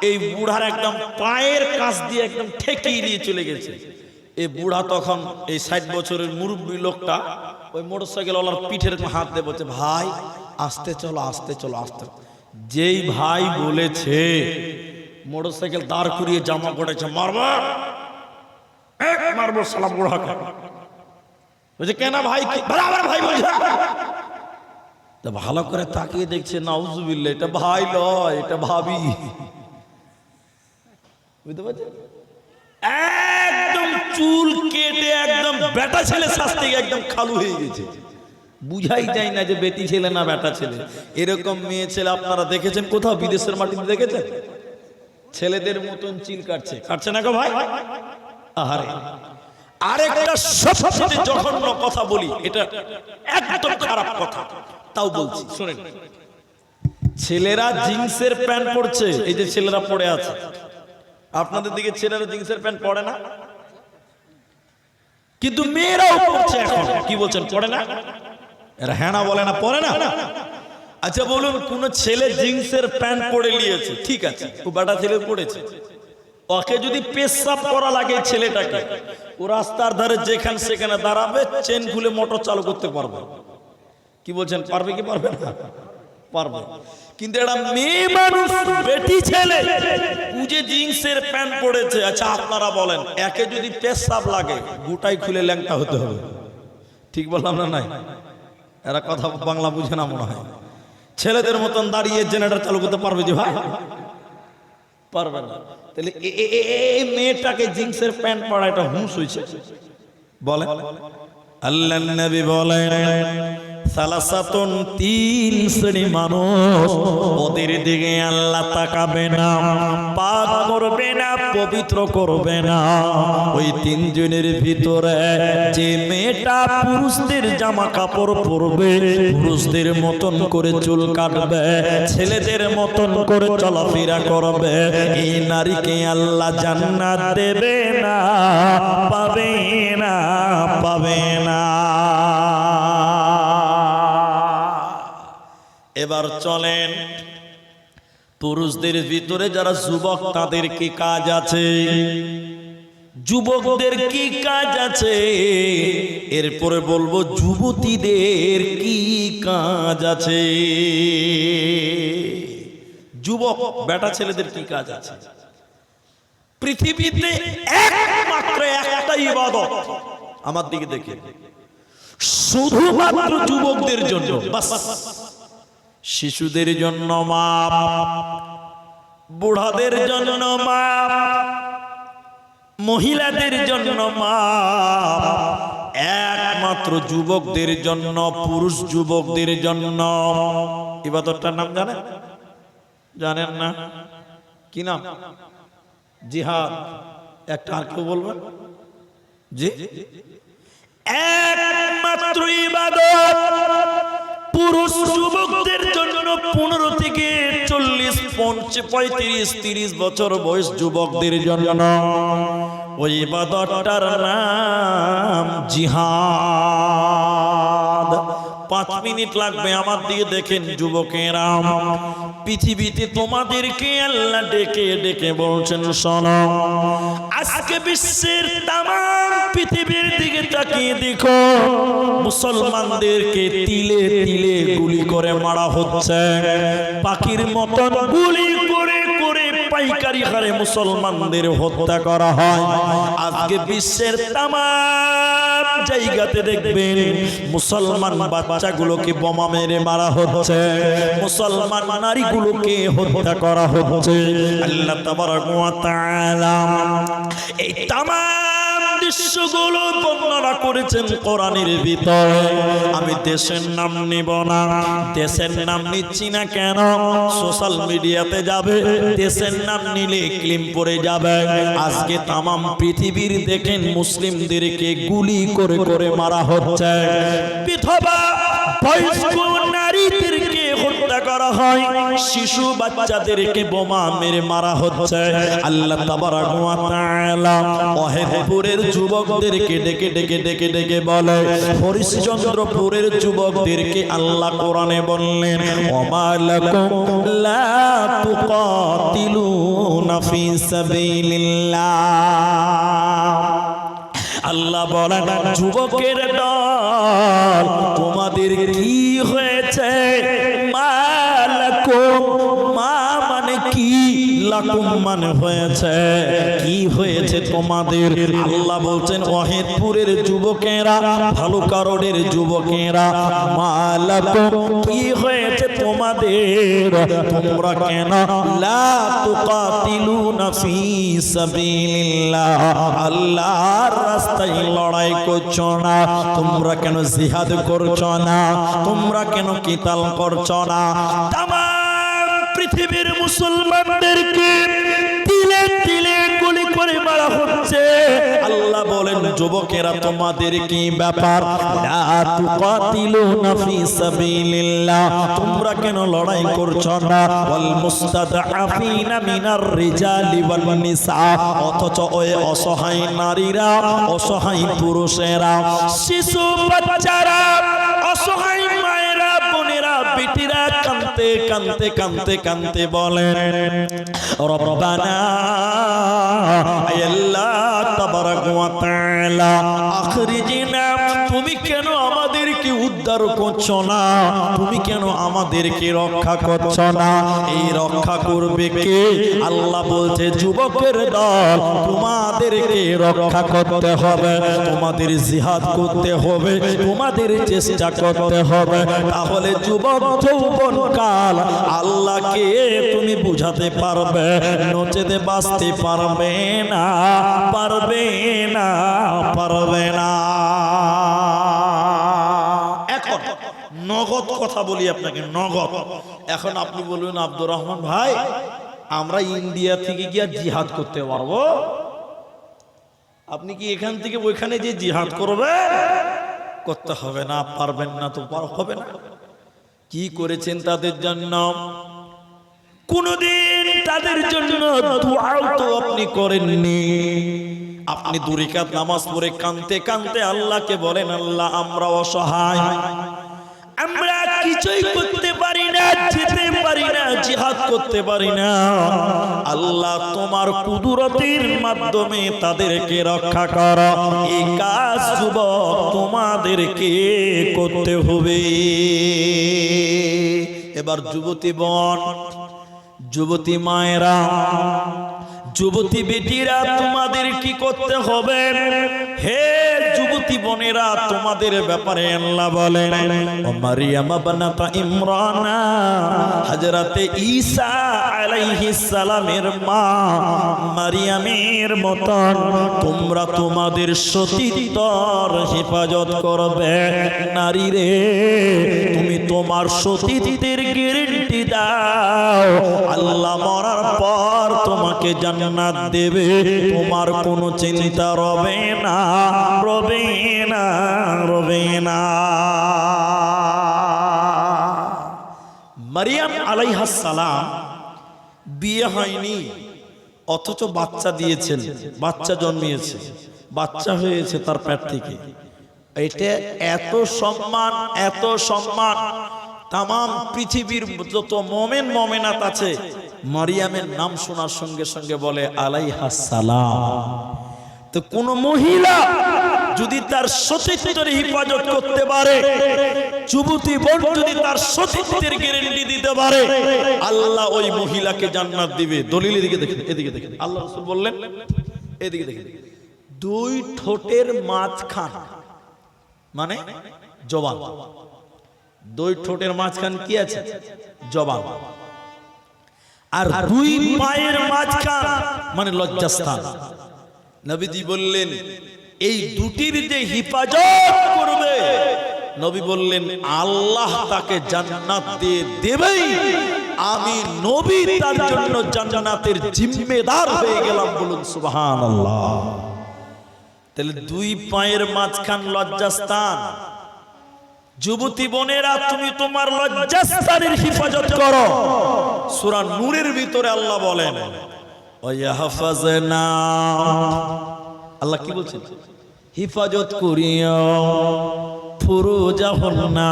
A: এই বুড়ার একদম পায়ের কাছ দিয়ে একদম ঠেকিয়ে দিয়ে চলে গেছে। এই বুড়া তখন এই 60 বছরের মুরব্বী লোকটা ওই মোটরসাইকেলওয়ালার পিঠের হাত দিয়ে বলছে, ভাই আস্তে চলো, আস্তে চলো, আস্তে। যেই ভাই বলেছে, মোটরসাইকেল দাঁড় করিয়ে জামা পড়েছে, মারবো মারবো শালা বুড়াকে। বলছে, কেন ভাই? বরাবর ভাই বলছে। ভালো করে তাকিয়ে দেখছে, নাউজুবিল্লাহ, এটা ভাই লয়, এটা ভাবি। বুঝতে পারছেন? একদম চুল কেটে একদম বেটা ছেলে শাস্তি একদম খালু হয়ে গেছে, বুঝাই যায় না যে বেটি ছেলে না বেটা ছেলে। এরকম মেয়ে ছেলে আপনারা দেখেছেন কোথাও? বিদেশের মাটিতে দেখেছেন? ছেলেদের মতন চিল কাটছে, কাটছে না গো ভাই? আহারে, আরেকটা সবচেয়ে জঘন্য কথা বলি, এটা একদম খারাপ কথা, তাও বলছি শুনেন। ছেলেরা জিন্সের প্যান্ট পরছে, এই যে ছেলেরা পরে আছে, আপনাদের দিকে ছেলেরা জিন্সের প্যান্ট পরে না, কিন্তু মেয়েরাও পরছে এখন। কি বলছেন, পরে না? এরা হ্যাঁ না বলে না, পরে না। আচ্ছা বলুন, কোন ছেলে জিন্সের প্যান্ট পরে নিয়েছে, ঠিক আছে, ও বেটা ছেলে পড়েছে, ওকে যদি পেশাব করা লাগে ছেলেটাকে, ও রাস্তার ধারে যেখানে সেখানে দাঁড়াবে, চেন খুলে মোটর চালু করতে পারবে। কি বলছেন, পারবে কি পারবে না? পারবে। কিন্তু এটা মেয়ে মানুষ, বেটি ছেলে, উজে জিন্সের প্যান্ট পরেছে। আচ্ছা আপনারা বলেন, একে যদি পেশাব লাগে, গোটাই খুলে ল্যাংটা হতে হবে। ঠিক বললাম না? নাই? এরা কথা বাংলা বুঝে না মনে হয়। ছেলেদের মতন দাঁড়িয়ে জেনারেটর চালু করতে পারবে যে ভাই? পারবে না। তাহলে এই মেয়েটাকে জিন্সের প্যান্ট পরা এটা হুঁশ হয়েছে বলে? আল্লাহর নবী বলেন সালাসাতুন, তিন শ্রেণী মানুষ, ওদের দিকে আল্লাহ তাকাবে না, পাক করবে না, পবিত্র করবে না। ওই তিনজনের ভিতরে যে মেয়েটা পুরুষদের জামা কাপড় পরবে, পুরুষদের মতন করে চুল কাটবে, ছেলেদের মতন করে চলাফেরা করবে, এই নারীকে আল্লাহ জান্নাত দেবে না, পাবে না, পাবে না। এবার চলেন পুরুষদের ভিতরে যারা যুবক তাদের কি কাজ আছে, যুবকদের কি কাজ আছে, এরপরে বলবো যুবতীদের কি কাজ আছে। যুবক বেটা ছেলেদের কি কাজ আছে? পৃথিবীতে একমাত্র একটা ইবাদত, আমার দিকে দেখে, শুধুমাত্র যুবকদের জন্য, বাস। শিশুদের জন্য মাপ, বুড়াদের জন্য মাপ, মহিলাদের জন্য মাপ, একমাত্র যুবকদের জন্য, পুরুষ যুবকদের জন্য। ইবাদতটার নাম জানেন? জানেন না? কি নাম? জিহাদ। একটা আর কেউ বলবেন? জি, একমাত্র ইবাদত পুরুষ যুবকদের জন্য। 15 থেকে 40, 35, 30 বছর বয়স যুবকদের জন্য ওই ইবাদতটার নাম জিহাদ। 5 মিনিট লাগবে, আমার দিকে দেখেন যুবকেরা। পৃথিবীতে তোমাদেরকে আল্লাহ ডেকে ডেকে বলছেন, শোনো, আজকে বিশ্বের তাম পৃথিবীর দিকে তাকিয়ে দেখো, মুসলমানদেরকে তিলে তিলে গুলি করে মারা হচ্ছে, পাখির মতন গুলি করে করে পাইকারি হারে মুসলমানদের হত্যা করা হয়। আজকে বিশ্বের তাম জায়গাতে দেখবেন মুসলমান বাচ্চাগুলোকে বোমা মেরে মারা হচ্ছে, মুসলমান নারীগুলোকে হত্যা করা হচ্ছে। আল্লাহ তাবারক ওয়া তাআলা এই তামাম দৃশ্যগুলো বর্ণনা করেছেন কোরআনের ভিতরে। আমি দেশের নাম নিব না, দেশের নাম নিচ্ছি না কেন? সোশ্যাল মিডিয়াতে যাবে, দেশের নাম নিলে ক্লিম পড়ে যাবে। আজকে তামাম পৃথিবীর দেখেন মুসলিমদেরকে গুলি করে করে মারা হচ্ছে, বিধবা বয়স্ক নারীদেরকে হত্যা করা হয়, শিশু বাচ্চাদেরকে বোমা মেরে মারা হচ্ছে। আল্লাহ তাবারক ওয়া তাআলা ওয়াহিদপুরের যুবকদেরকে ডেকে ডেকে ডেকে ডেকে বলে, হরিশ্চন্দ্রপুরের যুবকদেরকে আল্লাহ কোরআনে বললেন, ওমা লাকুম লা তুকাতিলুনা ফি সাবিলিল্লাহ। আল্লাহ বলেন, যুবকের দল, তোমাদের কি হয়েছে? মালাকুম, মা মানে কি, লাকুম মানে হয়েছে, কি হয়েছে তোমাদের? আল্লাহ বলছেন, ওয়াহিদপুরের যুবকেরা, ভালুকা রোডের যুবকেরা, মালাকুম কি হয়েছে তোমাদের? তোমরা কেন লা তুকাতিলুনা ফি সাবিলিল্লাহ, আল্লাহর রাস্তায় লড়াই করছো না? তোমরা কেন জিহাদ করছো না? তোমরা কেন কিতাল করছো না? তামাম পৃথিবীর মুসলমানদেরকে তিলে তিলে গুলি করে মারা হচ্ছে। আল্লাহ বলেন, যুবকেরা তোমাদের কি ব্যাপার? লা তুকাতিলুনা ফি সাবিলিল্লাহ, তোমরা কেন লড়াই করছো না? ওয়াল মুস্তাদআফিনা মিনার রিজালি ওয়ান নিসা, অথচ ওই অসহায় নারীরা, অসহায় পুরুষেরা, শিশু বাচ্চারা, অসহায় মায়েরা, বোনেরা, বেটিরা কাঁদতে কাঁদতে কাঁদতে কাঁদতে বলেন, রব্বানা, আল্লাহ তাবারক ওয়া তাআলা, আখরিজনা তুমি কেন আমাদেরকে উদ্ধার করছো না? তুমি কেন আমাদেরকে রক্ষা করছো না? এই রক্ষা করবে কে? আল্লাহ বলছে যুবকের দল, তোমাদেরকে রক্ষা করতে হবে, তোমাদের জিহাদ করতে হবে, তোমাদের চেষ্টা করতে হবে। তাহলে যুবক যৌবন কাল আল্লাহকে তুমি বুঝাতে পারবে, নচেতে বাঁচতে পারবে না, পারবে না, পারবে না। এখন নগদ কথা বলি আপনাকে, নগদ। এখন আপনি বলবেন আব্দুর রহমান ভাই, আমরা ইন্ডিয়া থেকে গিয়ে জিহাদ করতে পারবো? আপনি কি এখান থেকে ওইখানে যে জিহাদ করবে? করতে হবে না, পারবেন না তো হবে না। কি করেছেন তাদের জন্য? কোনদিন তাদের জন্য দুআও তো আপনি করেননি। আপনি দুই রাকাত নামাজ পড়ে কাঁদতে কাঁদতে আল্লাহকে বলেন, আল্লাহ আমরা অসহায়, আমরা কিছুই করতে পারি না, যেতে পারি না, জিহাদ করতে পারি না। আল্লাহ তোমার কুদরতের মাধ্যমে তাদেরকে রক্ষা করো। এই কাজ যুবক তোমাদেরকে করতে হবে। এবার যুবতী বোন, যুবতী মায়েরা, যুবতী বেটিরা, তোমাদের কি করতে হবে? হে যুবতী বোনেরা, তোমাদের ব্যাপারে আল্লাহ বলেন, ও মারিয়াম বানাতা ইমরান, হযরতে ঈসা আলাইহিস সালামের মা মারিয়ামের মতন তোমরা তোমাদের সতীত্বর হেফাজত করবে। নারী রে, তুমি তোমার সতীত্বের গ্যারান্টি দাও, আল্লাহ মরার পর তোমাকে জান্নাত দেবে, তোমার কোনো চিন্তা রবে না, রবে না, রবে না। মারিয়াম আলাইহিস সালাম বিয়ে হয়নি, অথচ বাচ্চা দিয়েছেন, বাচ্চা জন্মিয়েছে, বাচ্চা হয়েছে তার পেট থেকে। এটা এত সম্মান, এত সম্মান। তামাম পৃথিবীর যত মোমেন মোমেনাত আছে, মারিয়ামের নাম শোনার সঙ্গে সঙ্গে বলে আলাইহাস সালাম। তো কোন মহিলা যদি তার সতীত্বের হেফাজত করতে পারে, যুবতী বোন যদি তার সতীত্বের গ্যারান্টি দিতে পারে, আল্লাহ ওই মহিলাকে জান্নাত দিবে। দলিল এদিকে দেখেন, এদিকে দেখেন, আল্লাহ রাসূল বললেন, এদিকে দেখেন, দুই ঠোঁটের মাঝখান মানে জবান, দুই ঠোঁটের মাঝখান কি আছে? জবান। আর দুই পায়ের মাঝখান মানে লজ্জাস্থান। নবীজি বললেন এই দুটির যে হিফাজত করবে, নবী বললেন আল্লাহ তাকে জান্নাত দিয়ে দেবেই। আমি নবী তার জন্য জান্নাতের জিম্মেদার হয়ে গেলাম। বলুন সুবহানাল্লাহ। তাহলে দুই পায়ের মাঝখান লজ্জাস্থান। যুবতী বোনেরা, তুমি তোমার লজ্জাস্থানের হিফাজত করো। সূরা নূরের ভিতরে আল্লাহ বলেন, ওয়াহফাজনা, আল্লাহ কি বলছেন? হিফাজত করিও ফুরুজাহুন্না,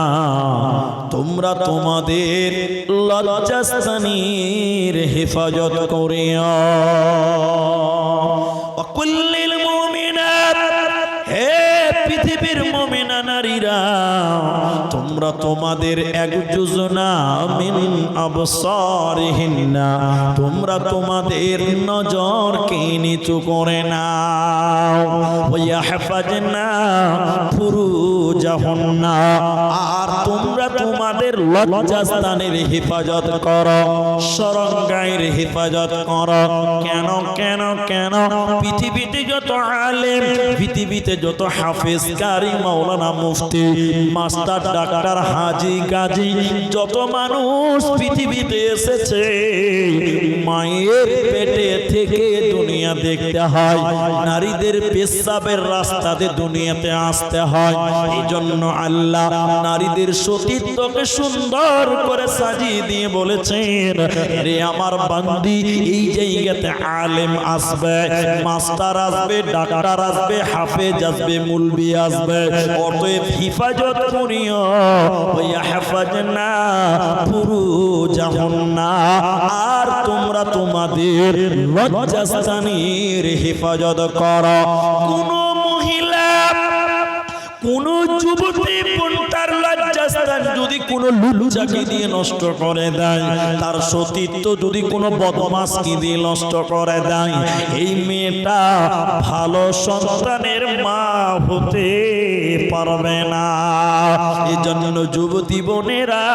A: তোমরা তোমাদের লজ্জাস্থানের হিফাজত করিও। ওয়াকুল্লিল মুমিনাত, হে পৃথিবীর মুমিনা নারীরা, তোমরা তোমাদের একজুজনা মিন আবসারিহিন্না, তোমরা তোমাদের নজরকে নিচু করে নাও। ওয়াহফাজনা ফুরুজাহুন্না, আর তোমরা তোমাদের লজ্জাস্থানের হেফাজত করো, শরঙ্গায়ের হেফাজত করো। কেন কেন কেন? পৃথিবীতে যত আলেম, পৃথিবীতে যত হাফেজ, কারি, মাওলানা, মুফতি, মাস্টার, ডাক্তার, হাজি, গাজী, যত মানুষ পৃথিবীতে এসেছে, মায়ের পেটে থেকে দুনিয়া দেখতে হয়, নারীদের পেশাবের রাস্তাতে দুনিয়াতে আসতে হয়। এই জন্য আল্লাহ নারীদের সতীত্বকে সুন্দর করে সাজিয়ে দিয়ে বলেছেন, রে আমার বান্দি, এই জায়গাতে আলেম আসবে, মাস্টার আসবে, ডাক্তার আসবে, হাফেজ আসবে, মুলবি আসবে, অতএব হিফাজত করিও। ওয়াহফাজনা ফুরুজাহুন্না, আর তোমরা তোমাদের লজ্জাস্থানের হেফাজত করো। কোন মহিলা, কোন যুবতী তার লজ্জাস্থান যদি কোনো লুচ্চাকে দিয়ে নষ্ট করে দেয়, তার সতীত্ব যদি কোনো বদমাশকে দিয়ে নষ্ট করে দেয়, এই মেয়েটা ভালো সন্তানের মা হতে পারবে না। এই জন্য যুবতী বোনেরা,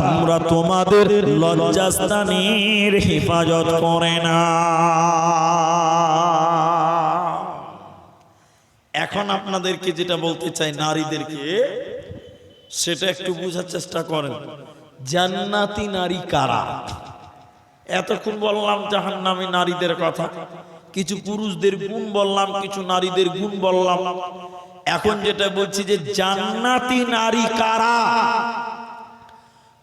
A: তোমরা তোমাদের লজ্জাস্থানের হেফাজত করে না। এখন আপনাদেরকে যেটা বলতে চাই নারীদেরকে, সেটা একটু বোঝার চেষ্টা করেন। জান্নাতি নারী কারা? এতক্ষণ বললাম জাহান্নামী নারীদের কথা, কিছু পুরুষদের গুণ বললাম, কিছু নারীদের গুণ বললাম। এখন যেটা বলছি যে জান্নাতি নারী কারা,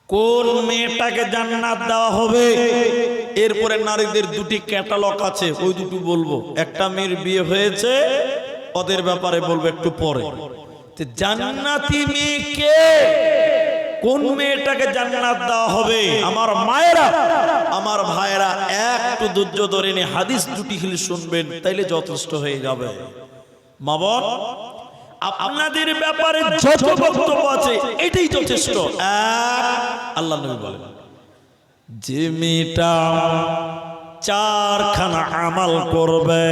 A: কোন মেয়েটাকে জান্নাত দেওয়া হবে। এরপরে নারীদের দুটি ক্যাটালগ আছে, ওই দুটো বলবো। একটা মেয়ের বিয়ে হয়েছে, ওদের ব্যাপারে বলবো একটু পরে। জান্নাতি মেয়েকে, কোন মেয়েটাকে জান্নাত দেওয়া হবে? আমার মায়েরা, আমার ভাইয়েরা, একটু ধৈর্য ধরে নিয়ে হাদিস দুটি হিল শুনবেন, তাইলে যথেষ্ট হয়ে যাবে। মা বোন, আপনাদের ব্যাপারে যত বক্তব্য আছে এটাই যথেষ্ট। আল্লাহ নবী বলেন, যে মেয়েটা চারখানা আমল করবে,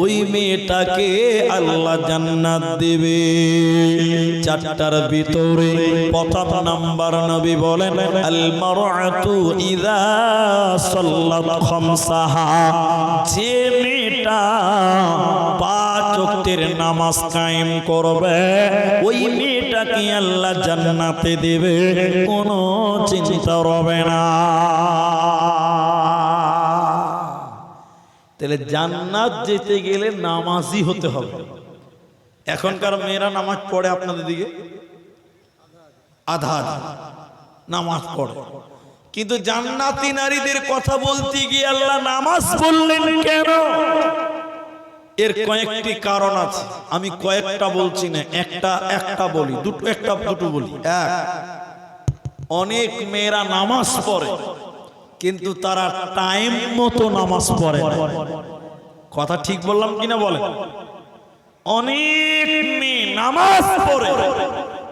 A: ওই মেয়েটাকে আল্লাহ জান্নাত দেবে। চারটার ভিতরে প্রথম নাম্বার নবী বলেন, আল মারআতু ইযা সাল্লাত খামসাহা, যে মেয়েটা 5 ওয়াক্তের নামাজ কায়েম করবে, ওই মেয়েটাকে আল্লাহ জান্নাতে দেবে, কোনো চিন্তা হবে না। তাহলে জান্নাত যেতে গেলে নামাজি হতে হবে। এখনকার মেয়েরা নামাজ পড়ে আপনাদের দিকে আধা আধা নামাজ পড়ে, কিন্তু জান্নাতি নারীদের কথা বলতে গিয়ে আল্লাহ নামাজ বললেন কেন? এর কয়েকটি কারণ আছে। আমি কয়েকটা বলছি না, একটা বলি, দুটো বলি। এক, অনেক মেয়েরা নামাজ পড়ে কিন্তু তারা টাইম মতো নামাজ পড়ে। কথা ঠিক বললাম কিনা বলেন? অনেক মেয়ে নামাজ পড়ে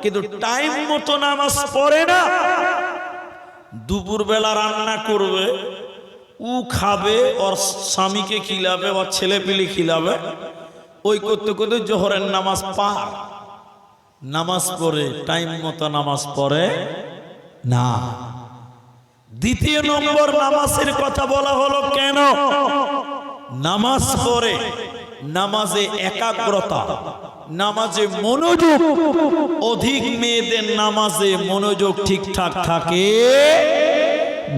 A: কিন্তু টাইম মতো নামাজ পড়ে না। দুপুর বেলা রান্না করবে, ও খাবে, ওর স্বামীকে খিলাবে, ওর ছেলে পিলে খিলাবে, ওই করতে করতে জোহরের নামাজ পার। নামাজ পড়ে টাইম মতো নামাজ পড়ে না। দ্বিতীয় নম্বর নামাজের কথা বলা হলো কেন? নামাজ পড়ে, নামাজে একাগ্রতা, নামাজে মনোযোগ অধিক। মেয়েদের নামাজে মনোযোগ ঠিকঠাক থাকে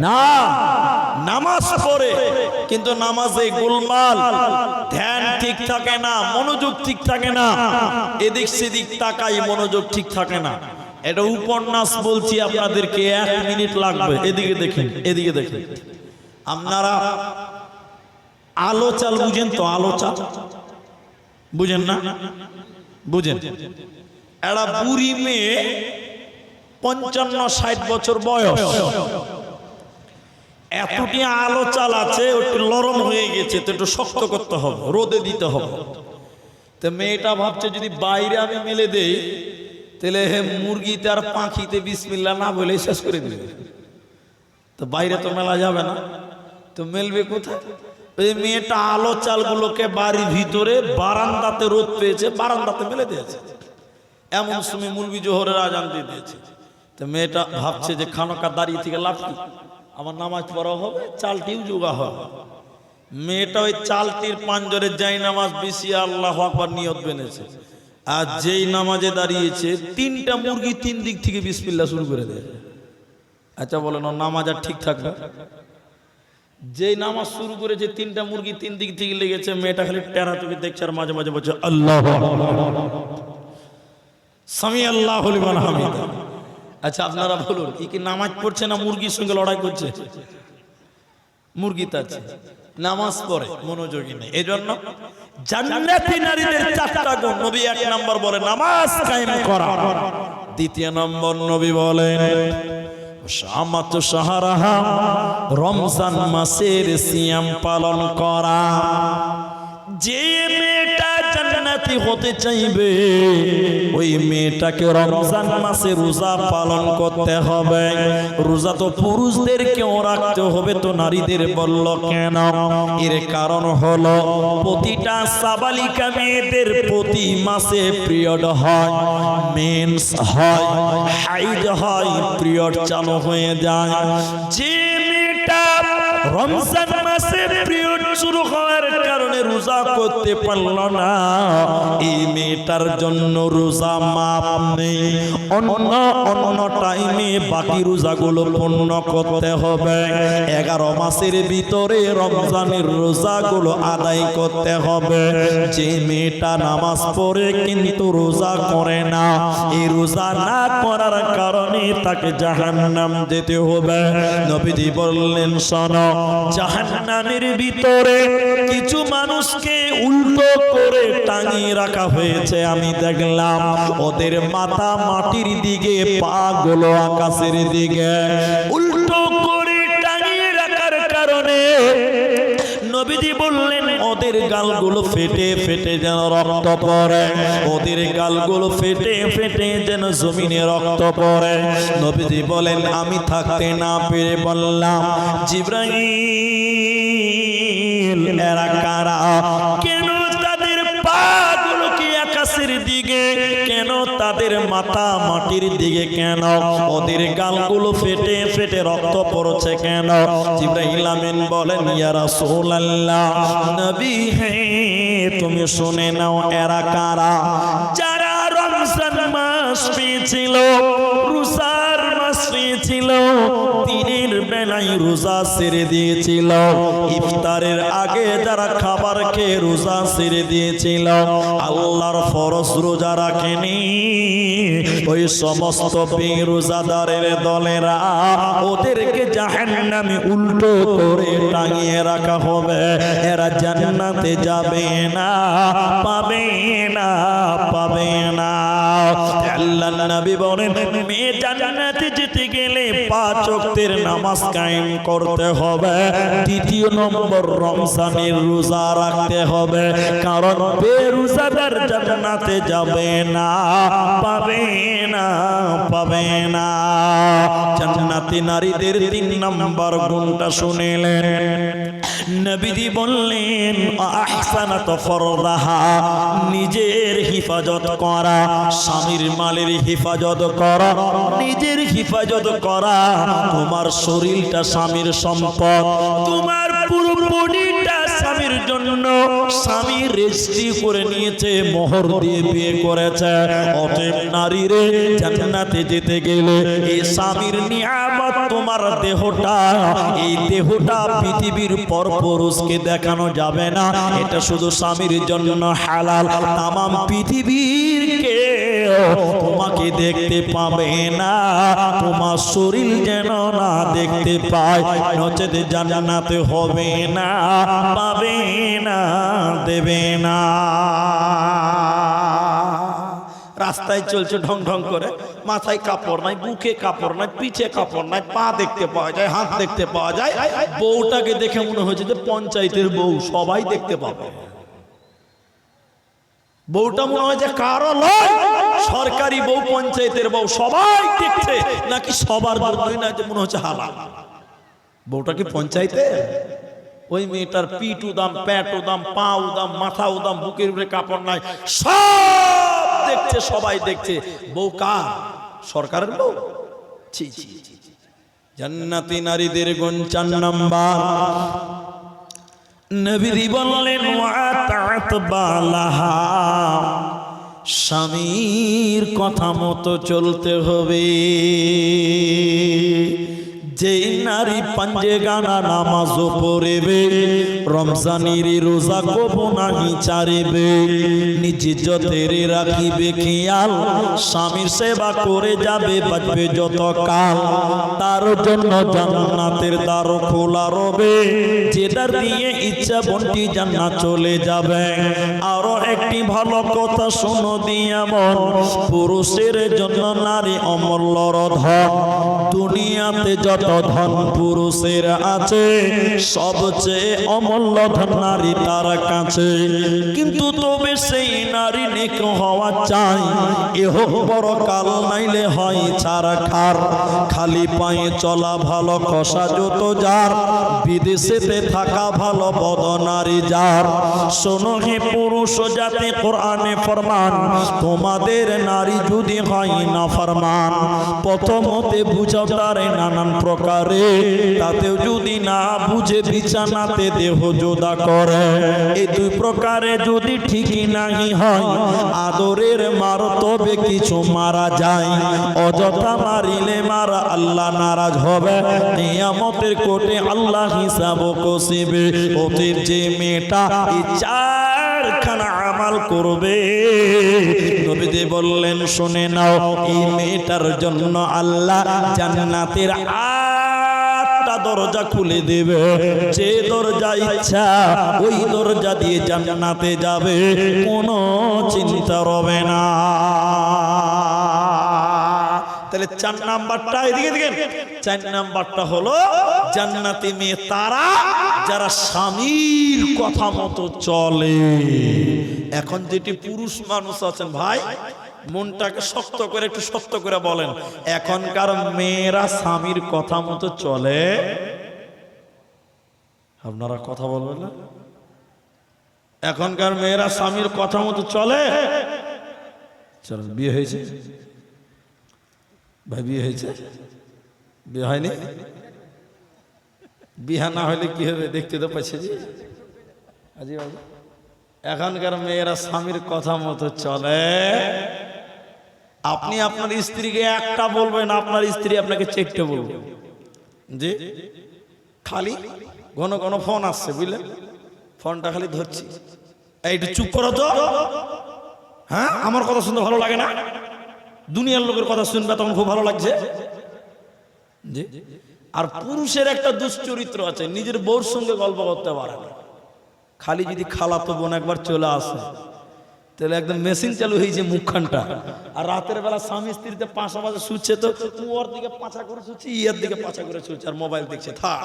A: না। নামাজ পড়ে কিন্তু নামাজে গোলমাল, ধ্যান ঠিক থাকে না, মনোযোগ ঠিক থাকে না, এদিক সেদিক তাকাই, মনোযোগ ঠিক থাকে না। এটা উপন্যাস বলছি আপনাদেরকে, 1 মিনিট লাগবে। এদিকে দেখেন, এদিকে দেখেন। আপনারা আলো চাল বুঝেন তো? আলো চাল বুঝেন না? বুঝেন? একটা বুড়ি মেয়ে 55-60 বছর বয়স, এতটি আলো চাল আছে, ওটি নরম হয়ে গেছে, তো একটু শক্ত করতে হবে, রোদে দিতে হবে। তো মেয়েটা ভাবছে যদি বাইরে আমি মেলে দেই, তাহলে মুরগিতে আর পাখিতে বিসমিল্লাহ না বলে শেষ করে দিবে। তো বাইরে তো মেলা যাবে না, তো মেলবে কোথায়? ওই মেয়েটা আলো চালগুলোকে বাড়ির ভিতরে বারান্দাতে, রোদ পেয়েছে, বারান্দাতে মেলে দিয়েছে। এমন সময় মুলবি জোহরের আজান দিয়ে দিয়েছে। তো মেয়েটা ভাবছে যে খানকা দাঁড়িয়ে থেকে লাভ কি, আমার নামাজ পড়া হবে, চালটিও যোগা হবে। মেয়েটা ওই চালটির পাঞ্জরে যাই নামাজ বেশি আল্লাহু আকবার নিয়ত বেঁধেছে, আর যেই নামাজে দাঁড়িয়েছে 3টা মুরগি 3 দিক থেকে বিসমিল্লাহ শুরু করে দেয়। আচ্ছা বলেন, নামাজ আর ঠিক থাকবে? যেই নামাজ শুরু করেছে 3টা মুরগি 3 দিক থেকে লেগেছে, মেয়েটা খালি টেরা চোখে দেখছে আর মাঝে মাঝে বলছে আল্লাহু আকবার, সামি আল্লাহু লিমান হামিদা। আচ্ছা আপনারা বলুন, ই কি নামাজ পড়ছে না মুরগির সঙ্গে লড়াই করছে? মুরগি তো আছে, নামাজ পড়ে, মনোযোগী নেই। এজন্য জান্নাতি নারীদের 4টা গুণ। নবী 1 নম্বর বলে নামাজ কায়েম করা। দ্বিতীয় নম্বর নবী বলেন শামাতু শাহরাহা, রমজান মাসের সিয়াম পালন করা। যে মেয়েটা জান্নাত জান্নাতি হতে চাইবে ওই মেয়েটাকে রমজান মাসে রোজা পালন করতে হবে। রোজা তো পুরুষদেরকেও রাখতে হবে, তো নারীদের বলল কেন? এর কারণ হলো প্রতিটা সাবালিকা মেয়েদের প্রতি মাসে পিরিয়ড হয়, মেন্স হয়, হাইজ হয়, পিরিয়ড চালু হয়ে যায়। যে মেয়েটা রমজান মাসে পিরিয়ড শুরু হওয়ার কারণে রোজা করতে পারল না, এই মেয়েটার জন্য রোজা মাপ নেই। অন্য টাইমে বাকি রোজাগুলো পূর্ণ করতে হবে। 11 মাসের ভিতরে রমজানের রোজাগুলো আদায় করতে হবে। যে মেয়েটা নামাজ পড়ে কিন্তু রোজা করে না, এই রোজা না করার কারণে তাকে জাহান্নাম যেতে হবে। নবীজি বললেন, শোনো, জাহান্নামের ভিতরে কিছু মানুষকে উল্টো করে টাঙিয়ে রাখা হয়েছে। আমি দেখলাম ওদের মাথা মাটির দিকে, পা গুলো আকাশের দিকে। উল্টো করে টাঙিয়ে রাখার কারণে নবীজি বললেন ওদের গালগুলো ফেটে ফেটে যেন রক্ত পড়ে, ওদের গালগুলো ফেটে ফেটে যেন জমিনে রক্ত পড়ে। নবীজি বলেন আমি থাকতে না পেরে বললাম, জিবরাইল এরা কারা? কেন তাদের পা গুলো কি আকাশের দিকে, কেন তাদের মাথা মাটির দিকে, কেন ওদের গালগুলো ফেটে ফেটে রক্ত পড়ছে কেন? জিবরাইল আমিন বলেন, ইয়া রাসূলুল্লাহ, নবী হে তুমি শুনে নাও এরা কারা? যারা রমজান মাস পেয়েছিল, রোজার মাস পেয়েছিল, দিনের বেলায় রোজা ছেড়ে দিয়েছিল, ইফতারের আগে যারা খাবার খেয়ে রোজা ছেড়ে দিয়েছিল, আল্লাহর ফরজ রোজা রাখেনি, ওই সমস্ত বেরোজাদারের দলেরা ওদেরকে জাহান্নামে উল্টো করে টাঙিয়ে রাখা হবে। এরা জান্নাতে যাবে না, পাবে না, পাবে না। আল্লাহর নবী বলেন, মেয়ে জান্নাতে যেতে গেলে 5 ওয়াক্তের নামাজ কায়েম করতে হবে। দ্বিতীয় নম্বর, রমজানের রোজা রাখতে হবে, কারণ বেরোজাদার জান্নাতে যাবে না, পাবে না, পাবে না। জান্নাতি নারীদের 3 নম্বর গুণটা শুনিলেন। নবীজি বললেন, আহসানাত ফরদাহা, নিজের হিফাজত করা, স্বামীর মালের হিফাজত করা, নিজের হিফাজত করা। তোমার শরীরটা স্বামীর সম্পদ, তোমার পুরো বডিটা স্বামীর জন্য। স্বামী রেজিস্ট্রি করে নিয়েছে, মোহর দিয়ে বিয়ে করেছে। অতএব নারীরে জান্নাতে যেতে গেলে এই স্বামীর নিয়ামত তোমার দেহটা, এই দেহটা পৃথিবীর পর পুরুষকে দেখানো যাবে না। এটা শুধু স্বামীর জন্য হালাল। তামাম পৃথিবীর কেউ তোমাকে দেখতে পাবে না, তোমার শরীর যেন না দেখতে পায়, নচেত জান্নাতে হবে না, পাবে না, দেবে না। রাস্তায় চলছে ঢং ঢং করে, মাথায় কাপড় নাই, বুকে কাপড় নাই, পিছে কাপড় নাই, পা দেখতে পাওয়া যায়, হাত দেখতে পাওয়া যায়। বউটাকে দেখে মনে হয়েছে যে পঞ্চায়েতের বউ, সবাই দেখতে পাবে। বউটা মনে হয় যে কারো নয়, সরকারি বউ, পঞ্চায়েতের বউ, সবাই দেখছে। নাকি সবার জন্যই না, যে মনে হচ্ছে হালাল। বউটা কি পঞ্চায়েতে? ওই মেয়েটার পিঠ উদাম, প্যাট উদাম, পা উদাম, মাথা উদাম, বুকের উপরে কাপড় নাই, সব দেখছে, সবাই দেখছে। বউ কার? সরকারের বউ? ছি ছি ছি। জান্নাতি নারীদের গুণ 4 নাম্বার। নবী বললেন, ওয়াতাত বালাহা, স্বামীর কথা মতো চলতে হবে। যেই নারী পাঞ্জে গানা নামাজও পড়বে, রমজানের রোজা কবো নাহি ছাড়বে, নিজে যতের রাখিবে খেয়াল, স্বামীর সেবা করে যাবে, বাঁচবে যত কাল, তার জন্য জান্নাতের দ্বার খোলা রবে। যেটার দিয়ে ইচ্ছা বন্টি জান্নাত চলে যাবে। আরো একটি ভালো কথা শোনো দিয়া মন, পুরুষের জন্য নারী অমূল্য ধন। দুনিয়াতে যত যত ধন পুরুষের আছে সবচেয়ে অমূল্য ধন নারী তার কাছে। কিন্তু তবে সেই নারী নেক হওয়া চাই, এ হোক বড় কাল নাইলে হয় ছাড়া খার। খালি পায়ে চলা ভালো কষা যত যার, বিদেশেতে থাকা ভালো বদ নারী যার। শোনো হে পুরুষ জাতি কোরআনে ফরমান, তোমাদের নারী যদি হয় না ফরমান, প্রথমতে বুঝাও তারে নানান প্রকারে, তাতেও যদি না বুঝে বিছানাতে দেহ জোদা করে। এই দুই প্রকারে যদি ঠিকই নাহি হয়, আদরের মার তবে কিছু মারা যায়। অযথা মারিলে মারা আল্লাহ নারাজ হবে, কিয়ামতের কোর্টে আল্লাহ হিসাব কষিবে। অতএব যে মেয়েটা এই চারখানা আমাল করবে, নবীজি বললেন শুনে নাও, এই মেয়েটার জন্য আল্লাহ জান্নাতের আটটা দরজা খুলে দেবে। যে দরজা ইচ্ছা ওই দরজা দিয়ে জান্নাতে যাবে, কোনো চিন্তা রবে না। তাহলে 4 নাম্বারটা এদিকে দেখেন, 4 নাম্বারটা হলো জান্নাতি মেয়ে তারা যারা স্বামীর কথা মতো চলে। এখন যেটি পুরুষ মানুষ আছেন ভাই, মনটাকে শক্ত করে একটু শক্ত করে বলেন, এখনকার মেয়েরা স্বামীর কথা মতো চলে? আপনারা কথা বলবেন না? এখনকার মেয়েরা স্বামীর কথা মতো চলে? চল, বিয়ে হয়েছে ভাই? বিয়ে হয়েছে? বিয়ে হয়নি? বিয়ে না হলে কি হবে? দেখতে তো পাচ্ছি যে এখনকার মেয়েরা স্বামীর কথা মতো চলে। আপনি আপনার স্ত্রীকে একটা বলবেন, আপনার স্ত্রী আপনাকে 4টে বলবে। জি, খালি ঘন ঘন ফোন আসছে বুঝলেন, ফোনটা খালি ধরছি, এইটা চুপ করো তো, হ্যাঁ আমার কথা শুনতে ভালো লাগে না? দুনিয়ার লোকের কথা শুনবে তখন খুব ভালো লাগছে। জি। আর পুরুষের একটা দুশ্চরিত্র আছে, নিজের বউর সঙ্গে গল্প করতে পারে না। খালি যদি খালাতো বোন একবার চলে আসে, তাহলে একদম মেশিন চালু হয়েছে মুখখানটা। আর রাতের বেলা স্বামী স্ত্রীতে পাশাপাশি শুচ্ছে, তো ওর দিকে পাছা করে শুচ্ছে, ইয়ার দিকে পাছা করে শুচ্ছে, আর মোবাইল দেখছে থাক।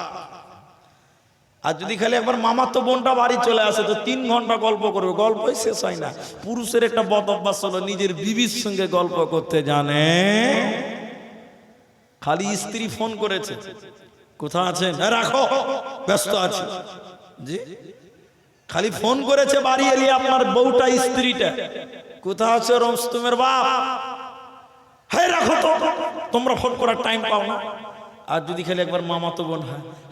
A: আর যদি খালি একবার মামাতো বোনটা বাড়ি চলে আসে, তো 3 ঘন্টা গল্প করবে, গল্পই শেষ হয় না। পুরুষের একটা বদ অভ্যাস হলো নিজের বিবির সঙ্গে গল্প করতে জানে। খালি স্ত্রী ফোন করেছে, কোথায় আছেন, রাখো ব্যস্ত আছি। জি, খালি ফোন করেছে বাড়ি এলি আপনার বউটা স্ত্রীটা, কোথায় আছে রুস্তমের বাপ, হ্যাঁ রাখো তো, তোমরা ফোন করার টাইম পাও না। আর যদি খালি একবার মামাতো বোন,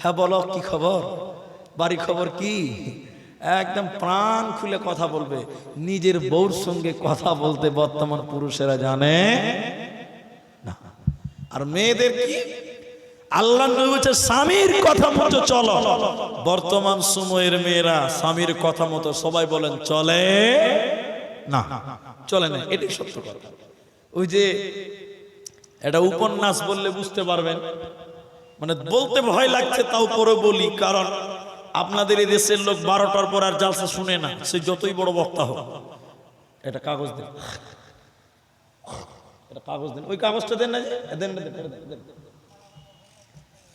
A: হ্যাঁ বলো কি খবর, বাড়ি খবর কি, একদম প্রাণ খুলে কথা বলবে। নিজের বউর সঙ্গে কথা বলতে বর্তমান পুরুষেরা জানে না। আর মেয়েদের কি, আল্লাহ নবী বলেছে স্বামীর কথা মতো চলো। বর্তমান সময়ের মেয়েরা স্বামীর কথা মতো সবাই বলেন চলে না, চলে না, এটাই সত্য কথা। ওই যে এটা উপন্যাস বললে বুঝতে পারবেন, মানে বলতে ভয় লাগছে তাও পরে বলি, কারণ আপনাদের এই দেশের লোক 12টার পর আর জালসা শুনে না, সে যতই বড় বক্তা হোক। এটা কাগজ দেন, এটা কাগজ দেন, ওই কাগজটা দেন না, দেন।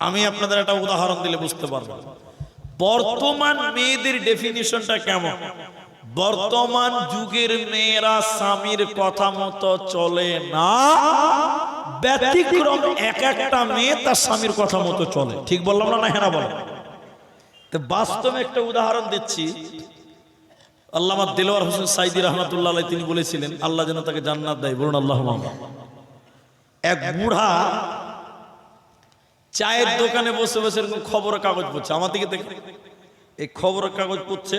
A: আমি আপনাদের একটা উদাহরণ দিলে বুঝতে পারবেন বর্তমান মেয়েদের ডেফিনিশনটা কেমন। বর্তমান যুগের মেয়েরা স্বামীর কথা মতো চলে না, ব্যতিক্রম এক একটা মেয়ে তার স্বামীর কথা মতো চলে। ঠিক বললাম না? হ্যাঁ বলো। তো বাস্তবে একটা উদাহরণ দিচ্ছি। আল্লামা দেলোয়ার হোসেন সাইদি রহমাতুল্লাহ আলাইহি তিনি বলেছিলেন, আল্লাহ যেন তাকে জান্নাত দেয়, বলুন আল্লাহুম্মা। এক বুড়া চায়ের দোকানে বসে বসে এরকম খবরের কাগজ পড়ছে, আমার দিকে দেখে এই খবরের কাগজ পড়ছে,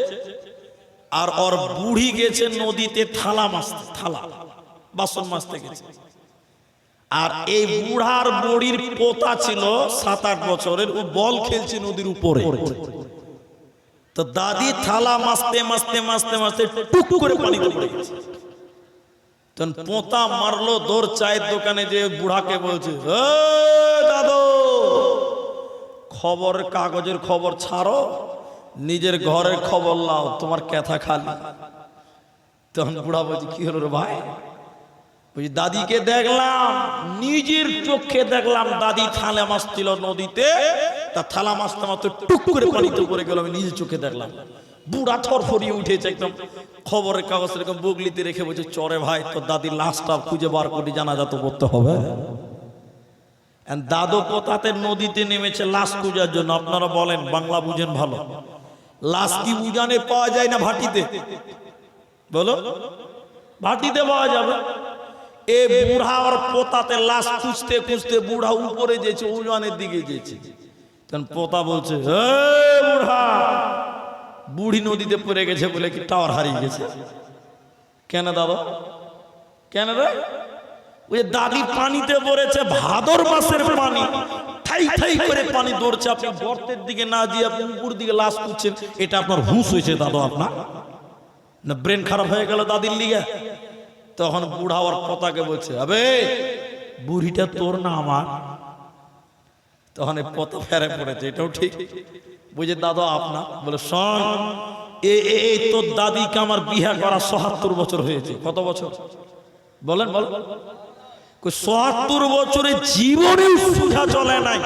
A: আর ওর বুড়ি গেছে নদীতে থালা মাছতে, থালা বাসন মাছতে গেছে। আর এই বুড়ার বড়ির পোতা ছিল 7-8 বছরের, ও বল খেলছে নদীর উপরে। তো দাদি থালা মাছতে মাছতে মাছতে মাছতে টুক করে পানিতে পড়ে গেছে। তখন পোতা মারলো দৌড় চায়ের দোকানে, যে বুড়াকে বলছে, দাদু খবর কাগজের খবর ছাড়ো, নিজের ঘরের খবর লাও, তোমার ক্যাথা খালি। তখন বুড়া বলছে কি হলো রে ভাই? ওই দাদিকে দেখলাম, নিজের চোখে দেখলাম দাদি থালা মাছছিল নদীতে, তা থালা মাছটা মাত্র টুক করে পানিতে পড়ে গেল, আমি নিজের চোখে দেখলাম। বুড়া থরফরিয়ে উঠেছে একদম, খবরের কাগজ এরকম বগলিতে রেখে বলছে, চরে ভাই তোর দাদির লাশটা খুঁজে বার করে জানাজা তো করতে হবে। দাদু পোতাতে নদীতে নেমেছে লাশ খুঁজার জন্য। আপনারা বলেন, বাংলা বুঝেন ভালো, লাশ কি উজানে পাওয়া যায় না ভাটিতে? বলো, ভাটিতে পাওয়া যাবে। এ বুড়া আর পোতাতে লাশ খুঁজতে খুঁজতে বুড়া উপরে যেছে, উজানের দিকে যেছে। তখন পোতা বলছে, হে বুড়া, বুড়ি নদীতে পড়ে গেছে বলে কি টাওয়ার হারিয়ে গেছে? কেন দাদা, কেন রে? ওই দাদি পানিতে পড়েছে, ভাদর মাসের পানি, থাই থাই করে পানি দৌড়ছে, আপনি গর্তের দিকে না দিয়ে আপনি উপর দিকে লাশ খুঁজছেন, এটা আপনার হুঁশ হয়েছে দাদা? আপনার না ব্রেন খারাপ হয়ে গেল দাদির লিগে? তখন বুড়া আর পোতাকে বলছে, আবে বুড়িটা তোর না আমার? তখন পোতা ফেরে পড়েছে, এটাও ঠিক। বুঝে দাদা আপনার? বলে শোন, এই তোর দাদিকে আমার বিয়ে করা ৭৭ বছর হয়েছে। কত বছর বলেন? বল, ৭৭ বছরে জীবনেও সুজা চলে নাই।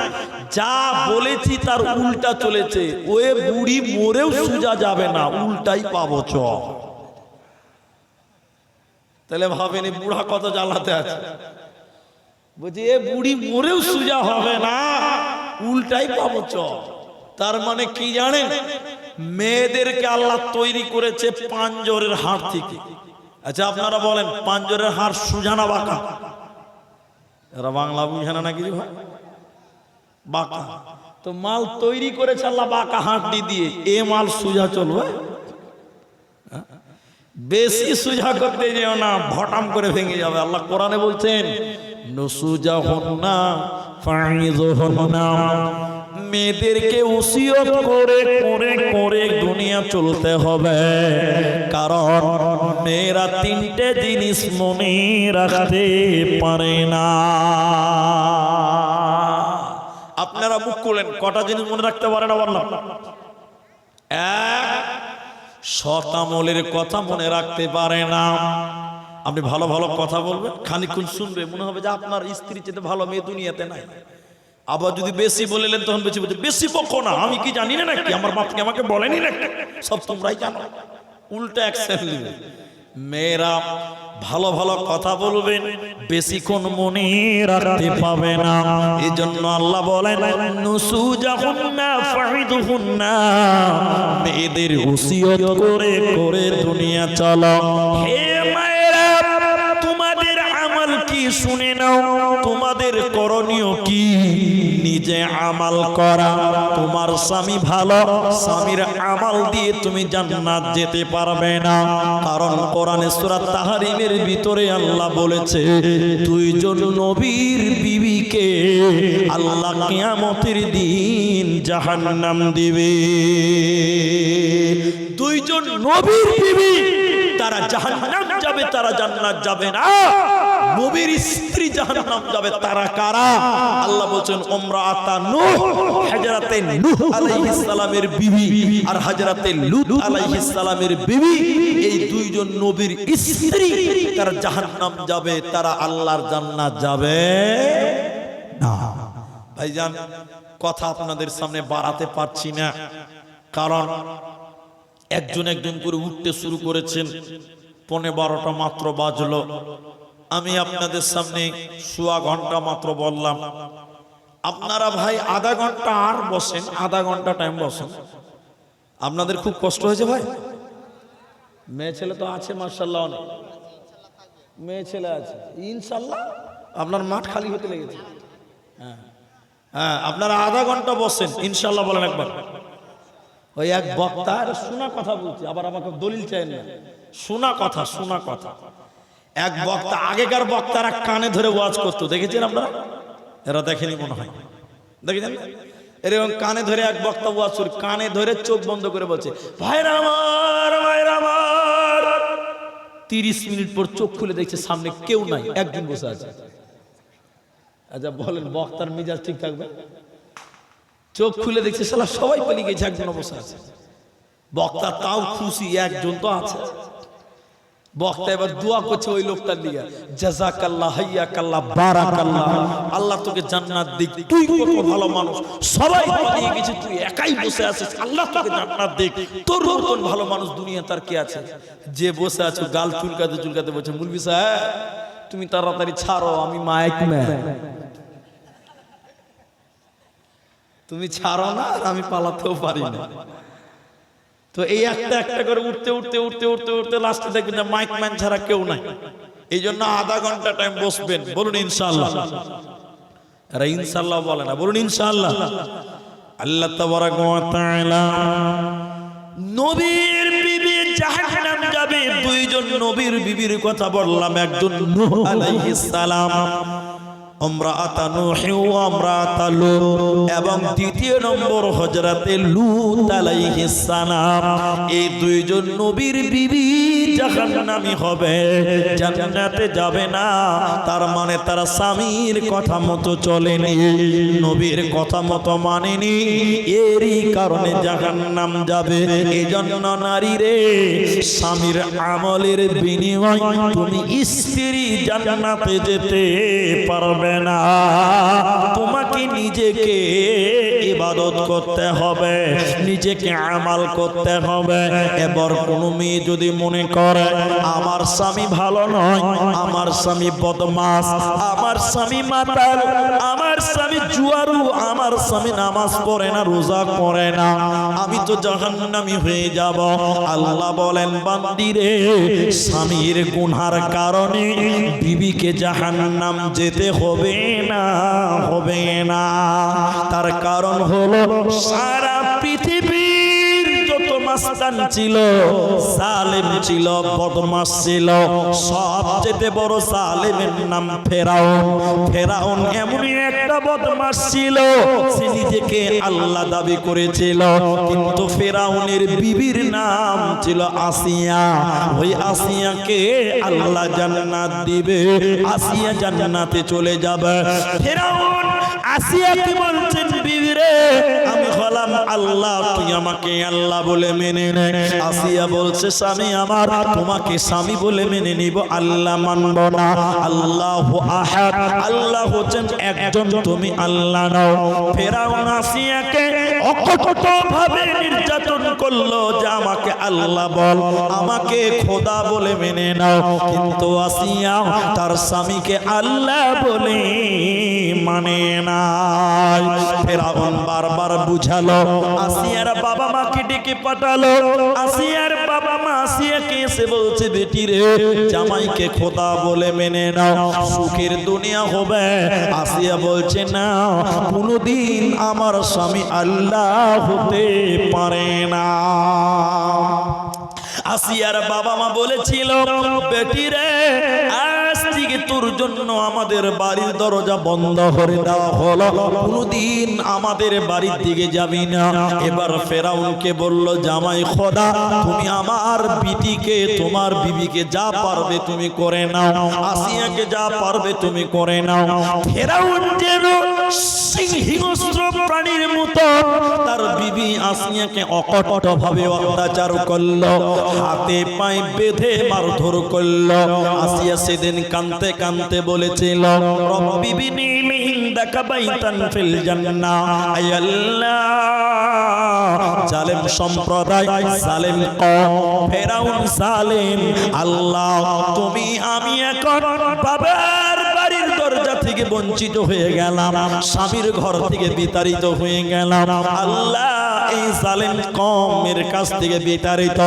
A: যা বলেছি তার উল্টা চলেছে। ওই বুড়ি মরেও সুজা যাবে না, উল্টাই পাবো চ। তাহলে ভাবেনি বুড়া কত জ্বালাতে আছে। বলছি এ বুড়ি মরেও সুজা হবে না, উল্টাই পাবো চ। তার মানে কি জানেন? মেয়েদেরকে আল্লাহ তৈরি করেছে পাঁজরের হাড় থেকে। আচ্ছা আপনারা বলেন, পাঁজরের হাড় সুজা না বাঁকা? এরা বাংলা বুঝে না নাকি ভাই? বাঁকা। তো মাল তৈরি করেছে আল্লাহ বাঁকা হাড্ডি দিয়ে, এ মাল সুজা চলবে? বেশি সুজা করতে যেও না, ভটাম করে ভেঙে যাবে। আল্লাহ কোরআনে বলছেন, নুসুজাহুন্না ফাইযুহুন্না, মেয়েদেরকে ওসিয়ত করে করে করে দুনিয়া চলতে হবে। কারণ মেয়েরা 3টে জিনিস মনে রাখতে পারে না। আপনারা মুখ করলেন, কটা জিনিস মনে রাখতে পারে না বললাম? এক, সৎ আমলের কথা মনে রাখতে পারে না। আপনি ভালো ভালো কথা বলবেন, খানিকক্ষণ শুনবে, মনে হবে যে আপনার স্ত্রী চেয়ে ভালো মেয়ে দুনিয়াতে নাই। আবার যদি বেশি বলেলেন তখন বেশি বলছে, বেশি বকো না, আমি কি জানি না নাকি? আমার বাপকে আমাকে বলেনি নাকি? সব তোমরাই জানো। উল্টা অ্যাকশন নেবে। মেয়েরা ভালো ভালো কথা বলবেন, বেশিক্ষণ মনে রাখতে পাবে না। এই জন্য আল্লাহ বলেন, নুসুজাহুন্না ফাইদুহুন্না, মেয়েদের ওসিয়ত করে করে দুনিয়া চলো। হে মায়েরা, তোমাদের আমল কি শুনে নাও, তোমাদের করণীয় কি? নিজে আমাল করা। তোমার স্বামী ভালো, স্বামীর আমাল দিয়ে তুমি জান্নাত যেতে পারবে না। কারণ কোরআনে সূরা তাহরিমের ভিতরে আল্লাহ বলেছে, 2 জন নবীর বিবিকে আল্লাহ কিয়ামতের দিন জাহান্নাম দিবে। 2 জন নবীর বিবি, তারা জাহান্নাম যাবে, তারা জান্নাত যাবে না। নবীর স্ত্রী জাহান্নাম যাবে, তারা কারা? আল্লাহ বলেন, উমরাআতা নূহ, হযরতে নূহ আলাইহিস সালামের বিবি আর হযরতে লূত আলাইহিস সালামের বিবি। এই 2 জন নবীর স্ত্রী, তারা জাহান্নাম যাবে, তারা আল্লাহর জান্নাত যাবে না। ভাইজান, কথা আপনাদের সামনে বাড়াতে পারছি না, কারণ একজন একজন করে উঠতে শুরু করেছেন। 12:15 মাত্র বাজলো। আমি আপনাদের সামনে 1/4 ঘন্টা মাত্র বললাম। আপনারা ভাই আধা ঘন্টা আর বসেন, আধা ঘন্টা টাইম বসেন। আপনাদের খুব কষ্ট হয়েছে ভাই? মেয়ে ছেলে তো আছে মাশাআল্লাহ, অনেক মেয়ে ছেলে আছে ইনশাআল্লাহ। আপনার মাঠ খালি হতে লেগেছে। হ্যাঁ হ্যাঁ, আপনারা আধা ঘন্টা বসেন ইনশাআল্লাহ বলেন একবার। ওই এক বক্তা, শোনা কথা বলছি, আবার আমাকে দলিল চাই না, শোনা কথা, শোনা কথা। এক বক্তা, আগেকার বক্তারা কানে ধরে ওয়াজ করতো, দেখেছেন আপনারা? এরা দেখেনি মনে হয়, দেখেছেন? এরকম কানে ধরে এক বক্তা ওয়াজ করে, কানে ধরে চোখ বন্ধ করে বলছে, ভাইরা আমার, ভাইরা আমার। 30 মিনিট পর চোখ খুলে দেখছে সামনে কেউ নাই, একজন বসে আছে। আচ্ছা বলেন, বক্তার মিজাজ ঠিক থাকবে? চোখ খুলে দেখছে শালা সবাই পালিয়ে গেছে, একজন বসে আছে। বক্তা তাও খুশি, একজন তো আছে।
B: বক্তা এবার দোয়া করছে ওই লোকটার দিকে, জাযাকাল্লাহ হাইয়াকাল্লাহ বারাকাল্লাহ, আল্লাহ তোকে জান্নাত দিক, তুই কত ভালো মানুষ, সবাই পালিয়ে গেছে, তুই একাই বসে আছিস, আল্লাহ তোকে জান্নাত দিক, তোর মতন ভালো মানুষ দুনিয়া তার কে আছে? যে বসে আছো গাল চুলকাতে চুলকাতে বলছে, মুলবি সাহেব তুমি তাড়াতাড়ি ছাড়ো, আমি মাইক ম্যান, তুমি ছাড়ো না, আমি পালাতেও পারি না। তো এই একটা একটা করে উঠতে উঠতে উঠতে উঠতে উঠতে লাস্টে দেখবেন যে মাইক ম্যান ছাড়া কেউ নাই। এই জন্য আধা ঘন্টা টাইম বসবেন, বলুন ইনশাআল্লাহ। আরে ইনশাআল্লাহ বলে না, বলুন ইনশাআল্লাহ। আল্লাহ তাবারাক ওয়া তাআলা নবীর বিবি জাহান্নাম যাবে, দুইজন নবীর বিবির কথা বললাম, একজন নূহ আলাইহিস সালাম, ইমরাআতা নূহ ওয়া ইমরাআতা লূত, এবং দ্বিতীয় নম্বর হযরতে লূত আলাইহিস সালাম। এই দুইজন নবীর বিবি জাহান্নামী হবে, জান্নাতে যাবে না। তার মানে তারা স্বামীর কথা মতো চলেনি, নবীর কথা মতো মানেনি, এরই কারণে জাহান্নাম যাবে। এজন্য নারী রে, স্বামীর আমলের বিনিময় তুমি স্ত্রী জান্নাতে যেতে পারবে না। তোমাকে নিজেকে ইবাদত করতে হবে, নিজেকে আমাল করতে হবে। এবার কোন মেয়ে যদি মনে করে আমার স্বামী ভালো নয়, আমার স্বামী বদমাস, আমার স্বামী মাতাল, আমার স্বামী জুয়ারু, আমার স্বামী নামাজ পড়ে না, রোজা করে না, আমি তো জাহান্নামী হয়ে যাব। আল্লাহ বলেন, বান্দি রে, স্বামীর গুনার কারণে বিবিকে জাহান্নাম যেতে হবে না, হবে না। তার কারণ হলো সারা পৃথিবীর যত মাস্তান ছিল, জালেম ছিল, বদমাশ ছিল, সবচেয়ে বড় জালেমের নাম ফেরাউন। ফেরাউন এমনই একটা বদমাশ ছিল, সে নিজেকে আল্লাহ দাবি করেছিল, কিন্তু ফেরাউনের বিবির নাম ছিল আসিয়া। ওই আসিয়াকে আল্লাহ জান্নাত দিবে, আসিয়া জান্নাতে চলে যাবে। ফেরাউন আসিয়াকে বলছেন, বিবি রে, আমি হলাম আল্লাহ, তুই আমাকে আল্লাহ বলে মেনে নে। আসিয়া বলছে, স্বামী আমার, তোমাকে স্বামী বলে মেনে নিব, আল্লাহ মানব না। আল্লাহু আহাদ, আল্লাহ হচ্ছেন একজন, তুমি আল্লাহ নও। ফেরাউন আসিয়াকে অকথ্য ভাবে নির্যাতন করলো যে আমাকে আল্লাহ বল, আমাকে খোদা বলে মেনে নাও। কিন্তু আসিয়া তার স্বামীকে আল্লাহ বলে মানে নাই। ফেরাউন বারবার বুঝালো, আসিয়ার বাবা মাকে ডেকে পাঠালো। আসিয়ার বাবা মা আসিয়াকে এসে বলছে, বেটি রে, জামাইকে খোদা বলে মেনে নাও, সুখের দুনিয়া হবে। আসিয়া বলছে, না, কোনদিন আমার স্বামী আল্লাহ হতে পারে না। আসিয়ার বাবা মা বলেছিল, বেটি রে, আজ থেকে তোর জন্য আমাদের বাড়ির দরজা বন্ধ করে দেওয়া হলো, কোনদিন আমাদের বাড়ির দিকে যাবি না। এবার ফেরাউনকে বলল, জামাই খোদা, তুমি আমার বিটিকে, তোমার বিবিকে যা পারবে তুমি করে নাও, আসিয়াকে যা পারবে তুমি করে নাও। ফেরাউন যেন হিংস্র প্রাণীর মতো তার বিবি আসিয়াকে অকপট ভাবে অত্যাচার করলো, হাতে পায়ে বেঁধে মারধর করলো। আসিয়া সেদিন কাঁদতে কাঁদতে বলেছিল, রব্বি বিনি ইনদাকা বাইতান ফিল জান্নাহ। আয় আল্লাহ, জালেম সম্প্রদায়, জালেম কওম, ফেরাউন জালেম, আল্লাহ তুমি আমি এখন বাবার বাড়ির দরজা থেকে বঞ্চিত হয়ে গেলাম, স্বামীর ঘর থেকে বিতাড়িত হয়ে গেলাম। আল্লাহ, এই জালেম কওমের কাছ থেকে বিতাড়িত,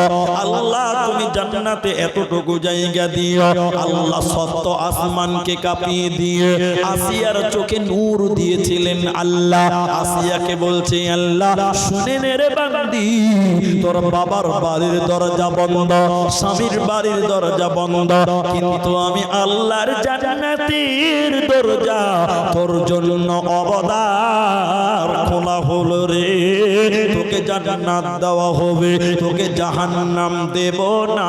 B: আল্লাহ তুমি জান্নাতে এতটুকু জায়গা দিও। আল্লাহ সত্য আসমানকে কাঁপিয়ে দিয়ে আসিয়ার চোখে নূর দিয়েছিলেন। আল্লাহ আসিয়াকে বলছে, আল্লাহ শুনে নে রে বান্দি, তোর বাবার বাড়ির দরজা বন্ধ, স্বামীর বাড়ির দরজা বন্ধ, কিন্তু আমি আল্লাহর জান্নাতের দরজা তোর জন্য অবদার খোলা হলো রে। তোকে জান্নাত দেওয়া হবে, তোকে জাহান্নাম দেব না,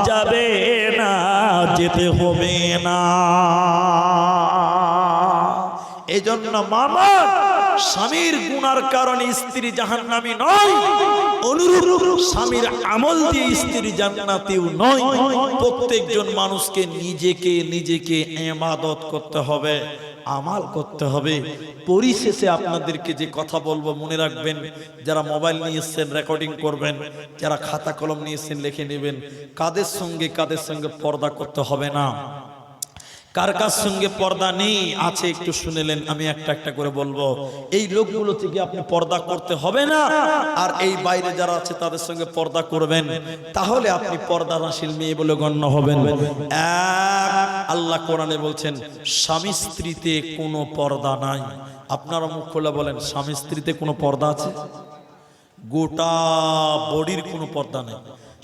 B: যাবে না, যেতে হবে না। এজন্য মামা স্বামীর গুনার কারণে স্ত্রী জাহান্নামী নয়, অনুরূপ স্বামীর আমল দিয়ে স্ত্রী জান্নাতীও নয়। প্রত্যেকজন মানুষকে নিজেকে ইবাদত করতে হবে, আমাল করতে হবে। পরিশেষে আপনাদেরকে যে কথা বলবো মনে রাখবেন, যারা মোবাইল নিয়েছেন রেকর্ডিং করবেন, যারা খাতা কলম নিয়েছেন লিখে নেবেন, কাদের সঙ্গে পর্দা করতে হবে না, কার কার সঙ্গে পর্দা নেই আছে একটু শুনেলেন। আমি একটা করে বলবো, এই লোকগুলো থেকে আপনি পর্দা করতে হবে না, আর এই বাইরে যারা আছে তাদের সঙ্গে পর্দা করবেন, তাহলে আপনি পর্দাশীল মেয়ে বলে গণ্য হবেন। আল্লাহ কোরআনে বলছেন স্বামী স্ত্রীতে কোনো পর্দা নাই। আপনারা মুখ খুলে বলেন, স্বামী স্ত্রীতে কোনো পর্দা আছে? গোটা বডির কোনো পর্দা নেই।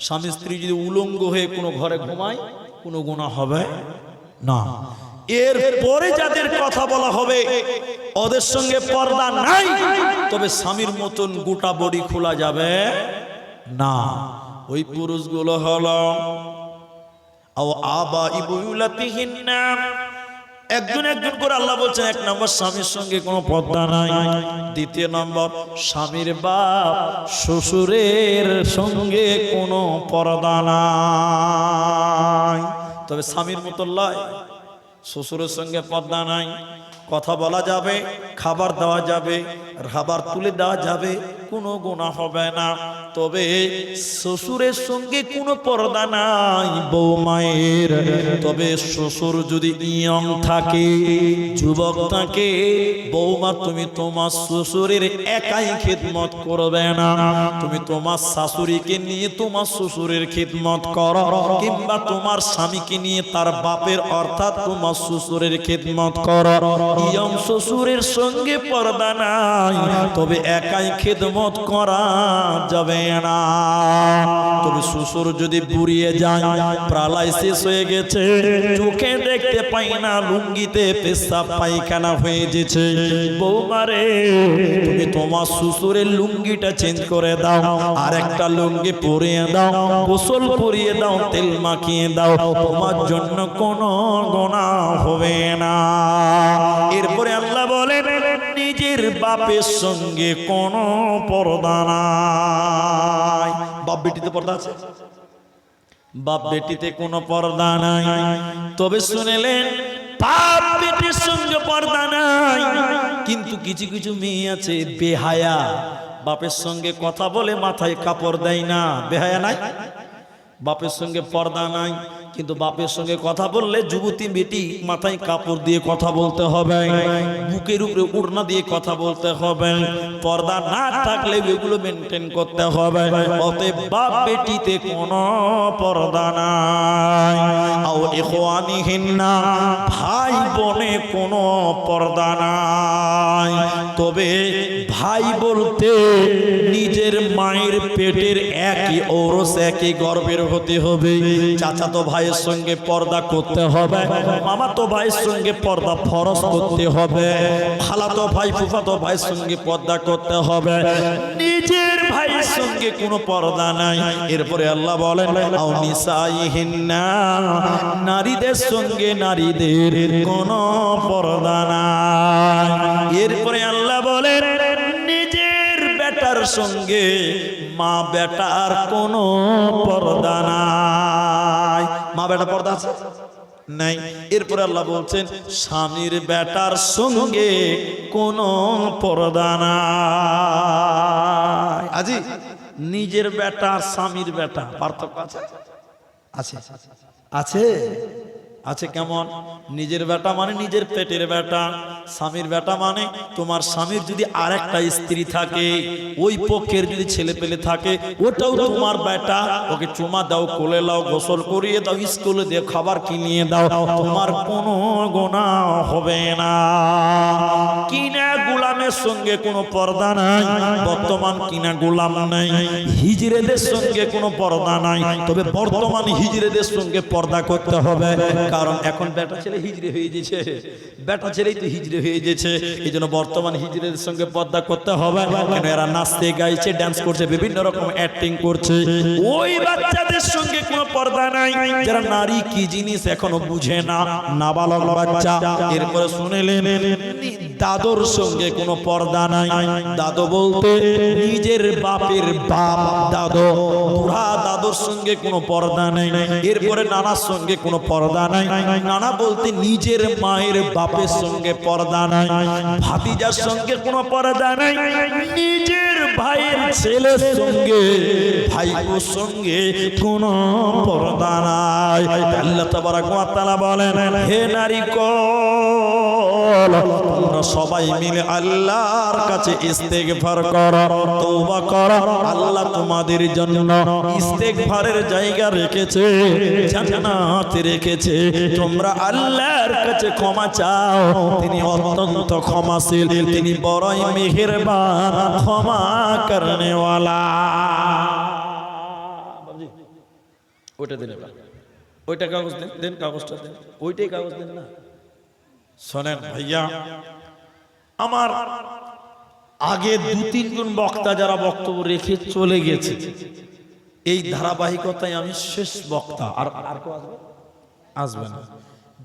B: স্বামী স্ত্রী যদি উলঙ্গ হয়ে কোনো ঘরে ঘুমায়, কোনো গুনাহ হবে না। এরপরে যাদের কথা বলা হবে ওদের সঙ্গে পর্দা নাই, তবে স্বামীর মতন গোটা বডি খোলা যাবে না। ওই পুরুষগুলো হলো একজন করে আল্লাহ বলছেন, এক নম্বর স্বামীর সঙ্গে কোনো পর্দা নাই, দ্বিতীয় নম্বর স্বামীর বাপ শ্বশুরের সঙ্গে কোনো পর্দা নাই। তবে স্বামীর মতো লয়, শ্বশুরের সঙ্গে পর্দা নাই, কথা বলা যাবে, খাবার দেওয়া যাবে, খাবার তুলে দেওয়া যাবে, কোনো গুনাহ হবে না। তবে শ্বশুরের সঙ্গে কোনো পর্দা নাই বৌমায়ের। তবে শ্বশুর যদি ইয়ং থাকে, যুবক থাকে, বৌমা তুমি তোমার শ্বশুরের একাই খিদমত করবে না, তুমি তোমার শাশুড়িকে নিয়ে তোমার শ্বশুরের খিদমত করো, কিংবা তোমার স্বামীকে নিয়ে তার বাপের অর্থাৎ তোমার শ্বশুরের খিদমত করো। ইয়ং শ্বশুরের সঙ্গে পর্দা নাই, তবে একাই খিদমত করা যাবে না। তবে শ্বশুর যদি বুড়িয়ে যায়, প্রালায় শেষ হয়ে গেছে, চোখে দেখতে পাই না, লুঙ্গিতে পেশাব পায়খানা হয়ে গেছে, বৌমারে তুমি তোমার শ্বশুরের লুঙ্গিটা চেঞ্জ করে দাও, আর একটা লুঙ্গি পরিয়ে দাও, গোসল করিয়ে দাও, তেল মাখিয়ে দাও, তোমার জন্য কোনো গুনাহ হবে না। এরপরে আল্লাহ বলেন নিজের বাপের সঙ্গে কোনো পর্দা নাই। বাপ বেটিতে পর্দা আছে? বাপ বেটিতে কোনো পর্দা নাই। তবে শুনেলেন বাপ বেটির সঙ্গে পর্দা নাই, কিন্তু কিছু কিছু মেয়ে আছে বেহায়া, বাপের সঙ্গে কথা বলে মাথায় কাপড় দেয় না। বেহায়া নাই? বাপের সঙ্গে পর্দা নাই, কিন্তু বাপের সঙ্গে কথা বললে যুবতী বেটি মাথায় কাপড় দিয়ে কথা বলতে হবে, বুকের উপরে ওড়না দিয়ে কথা বলতে হবে, পর্দা না থাকলে এগুলো মেনটেন করতে হবে। অতএব বাপ বেটিতে কোনো পর্দা নাই। আও ইখওয়ানিহিন্না, ভাই বোনে কোনো পর্দা নাই। তবে ভাই বলতে নিজের মায়ের পেটের একই ঔরস একই গর্ভের হতে হবে। চাচাতো ভাইয়ের সঙ্গে পর্দা করতে হবে, মামাতো ভাইয়ের সঙ্গে পর্দা ফরজ করতে হবে, খালাতো ভাই ফুফাতো ভাইয়ের সঙ্গে পর্দা করতে হবে, নিজের ভাইয়ের সঙ্গে কোনো পর্দা নাই। এরপরে আল্লাহ বলেন আও নিসাইহিন্না, নারীদের সঙ্গে নারীদের কোনো পর্দা নাই। এরপরে আল্লাহ বলেন নিজের বেটার সঙ্গে মা বেটার কোনো পর্দা নাই। মা বেটা পর্দা আছে? নাই। এরপরে আল্লাহ বলছেন স্বামীর বেটার সঙ্গে কোনো পর্দা নাই। আজি নিজের বেটা স্বামীর বেটা পার্থক্য আছে? আছে আছে আছে। কেমন? নিজের বেটা মানে নিজের পেটের বেটা, স্বামীর বেটা মানে তোমার স্বামীর যদি আরেকটা স্ত্রী থাকে, ওই পক্ষের যদি ছেলে পেলে থাকে, ওটাও তোমার বেটা। ওকে চুমা দাও, কোলে লাও, গোসল করিয়ে দাও, স্কুলে দিয়ে খাবার কিনিয়ে দাও, তোমার কোনো গুনাহ হবে না। কিনা গোলামের সঙ্গে কোনো পর্দা নাই, বর্তমান কিনা গোলাম নাই। হিজড়েদের সঙ্গে কোনো পর্দা নাই, তবে বর্তমান হিজড়েদের সঙ্গে পর্দা করতে হবে, কারণ এখন বেটা ছেলে হিজড়ে হয়ে গেছে, বেটা ছেলেই তো হিজড়ে হয়ে গেছে। এই জন্য বর্তমান হিজড়েদের সঙ্গে পর্দা করতে হবে। কেন এরা নাচতে গাইছে, ডান্স করছে, বিভিন্ন রকম অ্যাক্টিং করছে। ওই বাচ্চাদের সঙ্গে কোনো পর্দা নাই, যারা নারী কি জিনিস এখনো বুঝে না, নাবালক বাচ্চা। এরপরে শুনেলেন দাদুর সঙ্গে কোনো পর্দা নাই। দাদু বলতে নিজের বাপের বাপ দাদু, বুড়া দাদুর সঙ্গে কোনো পর্দা নাই। এরপরে নানার সঙ্গে কোনো পর্দা নাই। নানা বলতে নিজের মায়ের বাপের সঙ্গে পর্দা নাই। ভাতিজার সঙ্গে কোনো পর্দা নাই। নিজের ভাইয়ের ছেলের সঙ্গে ভাইপোর সঙ্গে কোনো পর্দা নাই। আল্লাহ তাবারাক ওয়া তাআলা বলেন, হে নারীকুল, তোমরা সবাই মিলে আল্লাহর কাছে ইস্তেগফার করো, তওবা করো। আল্লাহ তোমাদের জন্য ইস্তেগফারের জায়গা রেখেছে, জান্নাত রেখেছে। তোমরা আল্লাহর কাছে ক্ষমা চাও, তিনি অত্যন্ত ক্ষমাশীল, তিনি বড়ই মেহেরবান, ক্ষমা করনে ওয়ালা। ওইটা দিন, ওইটা কাগজ দেন, দেন কাগজটা দেন, ওইটাই কাগজ দেন না। শোনেন ভাইয়া, আমার আগে 2-3 জন বক্তা যারা বক্তব্য রেখে চলে গেছে, এই ধারাবাহিকতায় আমি শেষ বক্তা। আর কেউ আসবে না।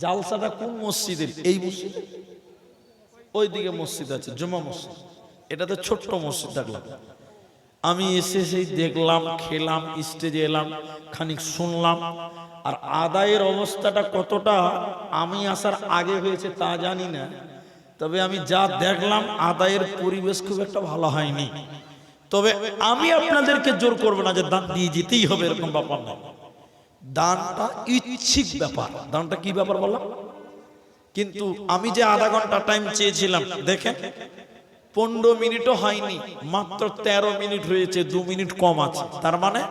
B: জালসাটা কোন মসজিদের? এই মসজিদ, ওইদিকে মসজিদ আছে জুমা মসজিদ, এটাতে ছোট্ট মসজিদ দেখলাম। আমি এসে সেই দেখলাম, খেলাম, স্টেজে এলাম, খানিক শুনলাম। আর আদায়ের অবস্থাটা কতটা আমি আসার আগে হয়েছে তা জানি না, তবে আমি যা দেখলাম আদায়ের পরিবেশ খুব একটা ভালো হয়নি। তবে আমি আপনাদেরকে জোর করব না যে দান দিয়ে যেতেই হবে, এরকম ব্যাপার না। দানটা ইচ্ছিক ব্যাপার। দানটা কি ব্যাপার বললাম? কিন্তু আমি যে আধা ঘন্টা টাইম চেয়েছিলাম, দেখেন 15 মিনিটও হয়নি, মাত্র 13 মিনিট হয়েছে, 2 মিনিট কম আছে। তার মানে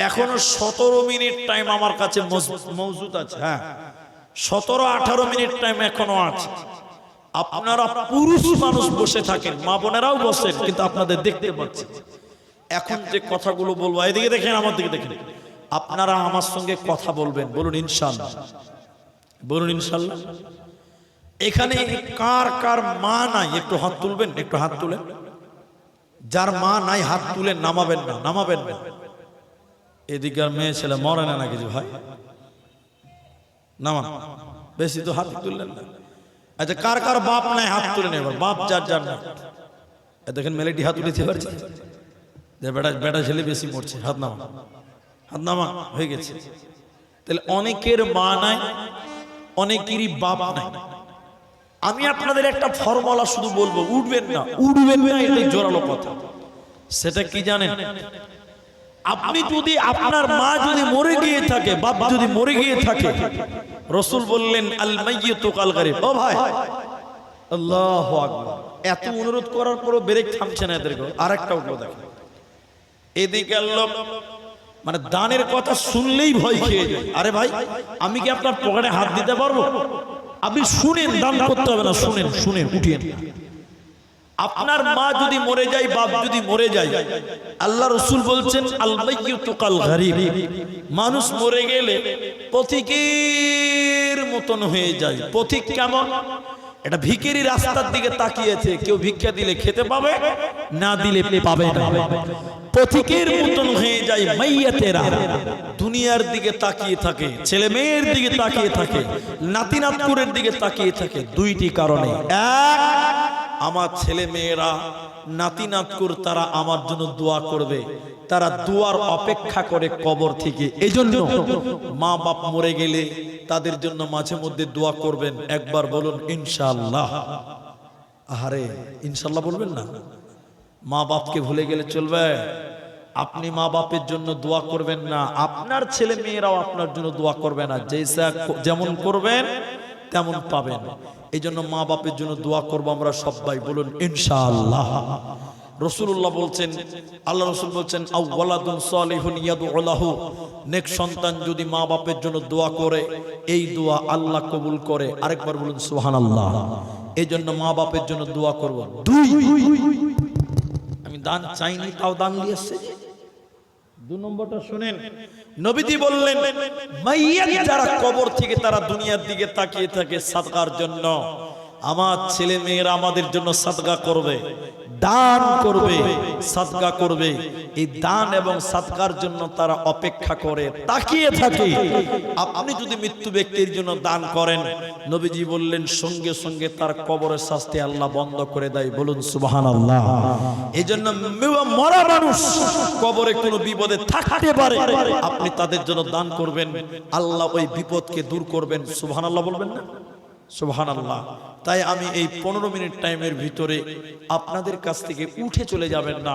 B: এখনো 17 মিনিট টাইম আমার কাছে মজুদ আছে। হ্যাঁ, 17-18 মিনিট টাইম এখনো আছে। আপনারা পুরুষ মানুষ বসে থাকেন, মা বোনেরাও বসেন, কিন্তু আপনাদের দেখতে পাচ্ছি। এখন যে কথাগুলো বলবো, এদিকে দেখেন, আমার দিকে দেখেন, আপনারা আমার সঙ্গে কথা বলবেন। বলুন ইনশাআল্লাহ, বলুন ইনশাআল্লাহ। এখানে কার কার মা নাই একটু হাত তুলবেন, একটু হাত তুলেন। যার মা নাই হাত তুলেন, নামাবেন না, নামাবেন না। এদিকে আর মেয়ে ছেলে মরে না কিছু ভাই, নামান, বেশি তো হাত তুললেন না। আচ্ছা, কার কার বাপ নাই হাত তুলেন এবার। বাপ যার যার না, দেখেন মেলেটি হাত তুলেছে পারছে, বেটা বেটা ছেলে বেশি মরছে, হাত নামা, হাত নামা, হয়ে গেছে। তাহলে অনেকের মা নাই, অনেকেরই বাপ নাই। আমি আপনাদের একটা ফর্মুলা শুধু বলবো, উঠবেন না, উঠবেন না, এটাই জোরালো কথা। সেটা কি জানেন? আপনি যদি, আপনার মা যদি মরে গিয়ে থাকে, বাপ যদি মরে গিয়ে থাকে, রাসূল বললেন আল মাইয়িতু কাল গারিব। ও ভাই, আল্লাহু আকবার। এত অনুরোধ করার পরও ব্রেক থামছে না এদেরকে। আরেকটা উঠলো দেখেন, এদিকে লোক মানে দানের কথা শুনলেই ভয় খেয়ে যায়। আরে ভাই, আমি কি আপনার পকেটে হাত দিতে পারবো? আপনি শুনেন, দান করতে হবে না, শুনেন, শুনেন, উঠিয়েন। আপনার মা যদি মরে যায়, বাপ যদি মরে যায়, আল্লাহ রাসূল বলছেন আল মাইয়িতু কাল গারিব। মানুষ মরে গেলে পথিকের মতন হয়ে যায়। পথিক কেমন? এটা ভিখারি রাস্তার দিকে তাকিয়েছে, কেউ ভিক্ষা দিলে খেতে পাবে, না দিলে পাবে না। পথিকের মতন হয়ে যায় মাইয়াতেরা, দুনিয়ার দিকে তাকিয়ে থাকে, ছেলে মেয়ের দিকে তাকিয়ে থাকে, নাতি নাতকুরের দিকে তাকিয়ে থাকে। দুইটি কারণে। এক, আমার ছেলে মেয়েরা, নাতি নাতকুর, তারা আমার জন্য দোয়া করবে, তারা দোয়ার অপেক্ষা করে কবর থেকে। এজন্য মা বাপ মরে গেলে তাদের জন্য মাঝে মধ্যে দোয়া করবেন। একবার বলুন ইনশাআল্লাহ। আরে ইনশাআল্লাহ বলবেন না? মা বাপকে ভুলে গেলে চলবে? আপনি মা বাপের জন্য দোয়া করবেন না, আপনার ছেলে মেয়েরাও আপনার জন্য দোয়া করবে না। যেমন করবেন তেমন পাবেন। এই জন্য মা বাপের জন্য দোয়া করবো আমরা সবাই, বলুন ইনশাআল্লাহ। রাসূলুল্লাহ বলছেন, আল্লাহ রাসূল বলছেন আওয়ালাদুন সালিহুন ইয়াদউ লাহু, নেক সন্তান যদি মা বাপের জন্য দোয়া করে, এই দোয়া আল্লাহ কবুল করে। আরেকবার বলুন সুবহানাল্লাহ। এই জন্য মা বাপের জন্য দোয়া করব। দুই, আমি দান চাইনি তাও দান নিয়ে এসেছে। 2 নম্বরটা শুনেন, নবীজি বললেন মাইয়াত যারা কবর থেকে তারা দুনিয়ার দিকে তাকিয়ে থাকে সাদকার জন্য, আমার ছেলে মেয়েরা আমাদের জন্য সাদকা করবে। দান করবে, সাদকা করবে। এই দান এবং সাদকার জন্য তারা অপেক্ষা করে, তাকিয়ে থাকে। আপনি যদি মৃত্যু ব্যক্তির জন্য দান করেন, নবীজি বললেন সঙ্গে সঙ্গে তার কবরের শাস্তি আল্লাহ বন্ধ করে দেয়। বলুন সুবহানাল্লাহ। এই জন্য মরা মানুষ কবরে কোনো বিপদে থাকতে পারে, আপনি তাদের জন্য দান করবেন, আল্লাহ ওই বিপদকে দূর করবেন। সুবহানাল্লাহ বলবেন না? সুবহানাল্লাহ। তাই আমি এই 15 মিনিট টাইমের ভিতরে আপনাদের কাছ থেকে উঠে চলে যাবেন না,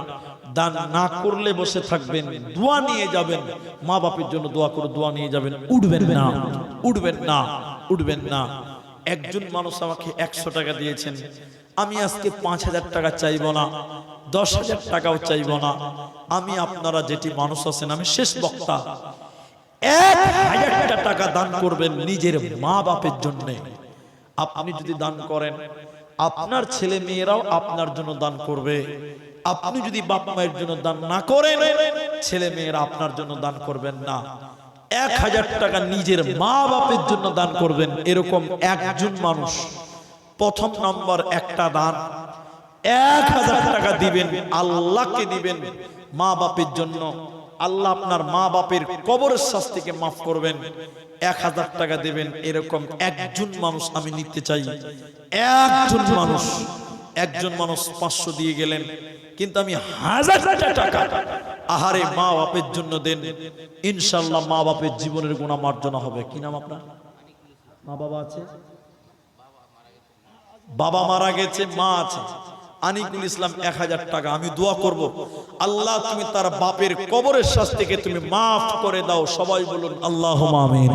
B: দান না করলে বসে থাকবেন, দোয়া নিয়ে যাবেন, মা বাপের জন্য দোয়া করে দোয়া নিয়ে যাবেন, উঠবেন না, উঠবেন না, উঠবেন না। একজন মানুষ আমাকে 100 টাকা দিয়েছেন, আমি আজকে 5000 টাকা চাইবো না, 10,000 টাকাও চাইবো না। আমি আপনারা যেটি মানুষ আছেন, আমি শেষ বক্তা, 1000 টাকা দান করবেন নিজের মা বাপের জন্য। আপনি যদি দান করেন, আপনার ছেলে মেয়েরাও আপনার জন্য দান করবে। আপনি যদি বাপ মায়ের জন্য দান না করেন, ছেলে মেয়েরা আপনার জন্য দান করবেন না। 1000 টাকা নিজের মা বাপের জন্য দান করবেন, এরকম একজন মানুষ। প্রথম নম্বর একটা দান, 1000 টাকা দিবেন, আল্লাহকে দিবেন মা বাপের জন্য। আল্লাহ আপনার মা বাপের কবরের শাস্তিকে মাফ করবেন। 1000 টাকা দেবেন, এরকম একজন মানুষ আমি নিতে চাই। একজন মানুষ 500 দিয়ে গেলেন, কিন্তু আমি 1000 টাকা আহারে মা বাপের জন্য দেন, ইনশাআল্লাহ মা বাপের জীবনের গুনাহ মার্জনা হবে। কি নাম আপনার? মা বাবা আছে? বাবা মারা গেছে, মা আছে। আনিকুল ইসলাম 1000 টাকা। আমি দোয়া করব, আল্লাহ তুমি তার বাপের কবরের শাস্তিকে তুমি মাফ করে দাও। সবাই বলুন আল্লাহুম্মা আমিন।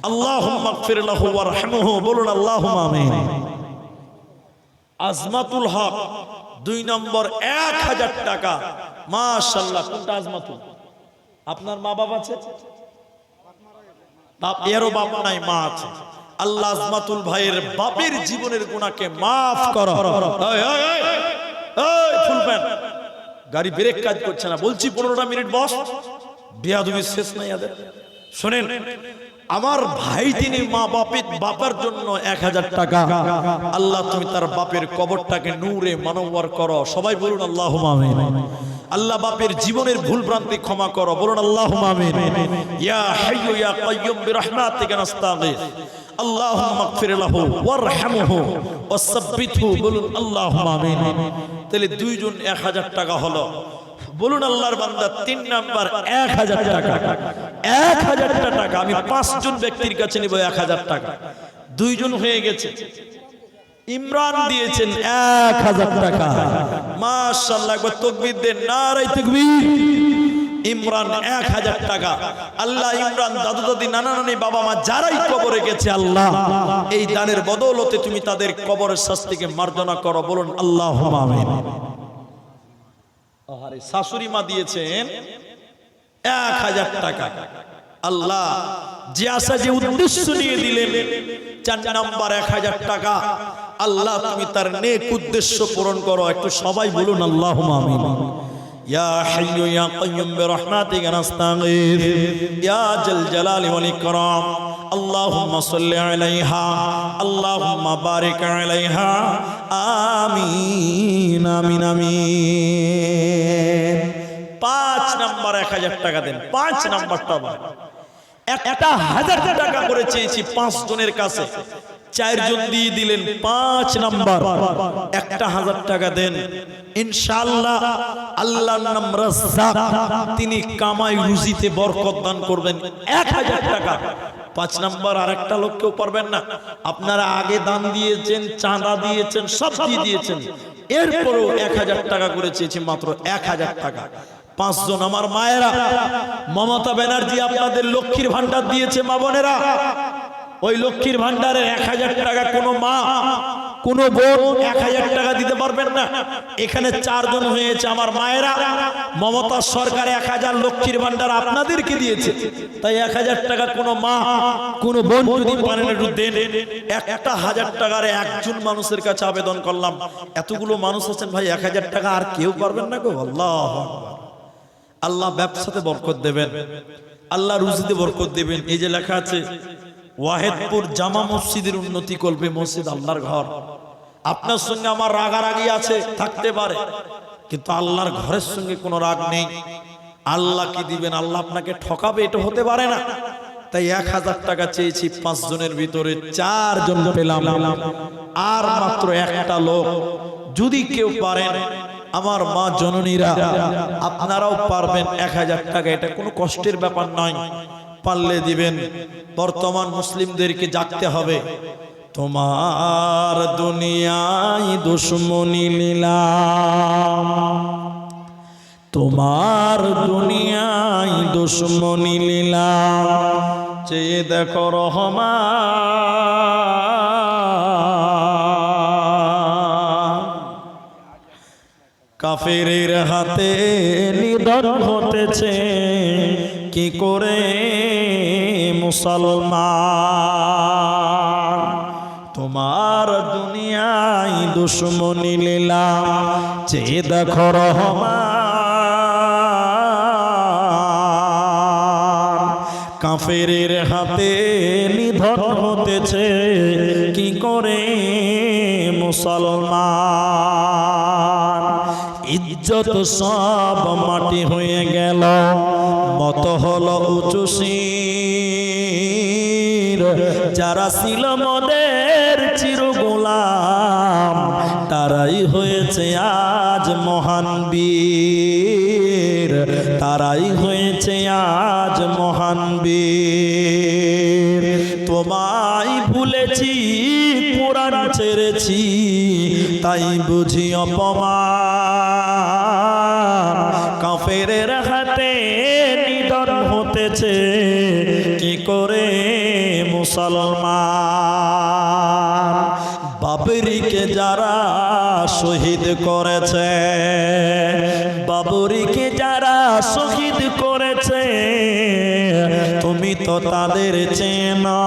B: আল্লাহুম্মা গফির লাহু ওয়ারহামহু, বলুন আল্লাহুম্মা আমিন। আজমাতুল হক 2 নম্বর 1000 টাকা। মাশাআল্লাহ। কোনটা আজমাতুল? আপনার মা বাবা আছে? বাপ, এরও বাপ নাই, মা আছে। আল্লাহ আজমাতুল ভাইয়ের বাপের জীবনের গুনাহকে মাফ করো। ফুল প্যান্ট গাড়ি ব্রেক কাজ করছে না, বলছি 15টা মিনিট বস, বেয়াদবি শেষ নাই আদের। শুনেন, আমার ভাই তিনি মা বাপের জন্য 1000 টাকা। আল্লাহ তুমি তার বাপের কবরটাকে নূরে মানওয়ার করো। সবাই বলুন আল্লাহুম্মা আমিন। আল্লাহ বাপের জীবনের ভুল ভ্রান্তি ক্ষমা করো। বলুন আল্লাহুম্মা আমিন। ইয়া হাইয়্যু ইয়া কাইয়্যুম বিরহমাতিকা নাস্তাগীথ। আল্লাহুম্মা গফির লাহু ওয়ারহামহু ওয়াসাব্বিতহু। বলুন আল্লাহুম্মা আমিন। তাহলে দুইজন 1000 টাকা হলো। বলুন আল্লাহর বান্দা 3 নাম্বার 1000 টাকা। 1000 টাকা আমি 5 জন ব্যক্তির কাছে নিব। 1000 টাকা 2 জন হয়ে গেছে। ইমরান দিয়েছেন 1000 টাকা। মাশাআল্লাহ, একবার তাকবীর দেন, নারে তাকবীর। ইমরান 1000 টাকা। আল্লাহ ইমরান দাদু দাদি নানা নানি বাবা মা যারাই কবরে গেছে, আল্লাহ এই দানের বদৌলতে তুমি তাদের কবরের শাস্তিকে মার্জনা করো। বলুন আল্লাহুম্মা আমিন। আরে শাশুড়ি মা দিয়েছেন 1000 টাকা। আল্লাহ যে আশা যে উদ্দেশ্য নিয়ে দিলেন, 4 নাম্বার 1000 টাকা। আল্লাহ তুমি তার নেক উদ্দেশ্য পূরণ করো। একটু সবাই বলুন আল্লাহুম্মা আমিন। ইয়া হাইয়্যু ইয়া কাইয়্যুম বিরহমাতিকা নাস্তাগীথ ইয়া জাল জালালি ওয়াল ইকরাম। আল্লাহুম্মা সাল্লি আলাইহা, আল্লাহুম্মা বারিক আলাইহা। আমিন আমিন আমিন। 5 নাম্বার 1000 টাকা দেন। 5 নাম্বারটা একটা 1000 টাকা করে চেয়েছি 5 জনের কাছে, 4 জন দিয়ে দিলেন। 5 নাম্বার একটা 1000 টাকা দেন। ইনশাআল্লাহ আল্লাহর নাম রাজ্জাক, তিনি কামাই রুজিতে বরকত দান করবেন। 1000 টাকা। 5 নাম্বার আরেকটা লোক কেউ পারবেন না। আপনারা আগে দান দিয়েছেন, চাঁদা দিয়েছেন, সব দিয়ে দিয়েছেন, এরপরও 1000 টাকা করে চেয়েছি, মাত্র 1000 টাকা। 5 জন আমার মায়েরা, মমতা ব্যানার্জি আপনাদের লক্ষ্মীর ভান্ডার দিয়েছে মা বোনেরা। ওই লক্ষ্মীর ভান্ডারের 1000 টাকা কোনো মা কোনো বোন 1000 টাকা দিতে পারবেন না। এখানে 4 জন হয়েছে আমার মায়েরা। মমতা সরকার 1000 লক্ষ্মীর ভান্ডার আপনাদেরকে দিয়েছে, তাই 1000 টাকা কোনো মা কোনো বোন যদি পারেন একটু দেন। একটা 1000 টাকার একজন মানুষের কাছে আবেদন করলাম। এতগুলো মানুষ আছেন ভাই, 1000 টাকা আর কেউ পারবেন না গো। আল্লাহু আকবার। আল্লাহ ব্যবসাতে বরকত দেবেন, আল্লাহ রুজিতে বরকত দেবেন। এই যে লেখা আছে ওয়াহেদপুর জামা মসজিদের উন্নতি করবে মসজিদ আল্লাহর ঘর। আপনার সঙ্গে আমার রাগারাগি আছে, থাকতে পারে, কিন্তু আল্লাহর ঘরের সঙ্গে কোনো রাগ নেই। আল্লাহ কি দিবেন, আল্লাহ আপনাকে ঠকাবে, এটা হতে পারে না। তাই 1000 টাকা চেয়েছি, 5 জনের ভিতরে 4 জন পেলাম, আর মাত্র একটা লোক। যদি কেউ পারেন, আমার মা জননীরা আপনারাও পারবেন, 1000 টাকা, এটা কোনো কষ্টের ব্যাপার নয়, পারলে দিবেন। বর্তমান মুসলিমদেরকে জাগতে হবে। তোমার দুনিয়ায় দুশ্মনী লীলাম, তোমার দুনিয়ায় দুশ্মনী লীলাম, চেয়ে দেখো রহমান। কাফেরের হাতে নিধন হতেছে কি করে মুসলমান। তোমার দুনিয়ায় দুশ্মনী লীলাম, চেয়ে দেখো রহমান। কাফেরের হাতে নিধন হতেছে কি করে মুসলমান। ইজ্জত সব মাটি হয়ে গেল, মত হলো উঁচু শির। যারা ছিল মদের চির গোলাম, তারাই হয়েছে আজ মহান বীর, তারাই হয়েছে আজ মহান বীর। তোমায় ভুলেছি, কোরআন ছেড়েছি, তাই বুঝি অপমান। কাফেরের হাতে নিধন হতেছে কি করে মুসলমান। বাবরিকে যারা শহীদ করেছে, বাবরিকে যারা শহীদ করেছে, তুমি তো তাদের চেনা।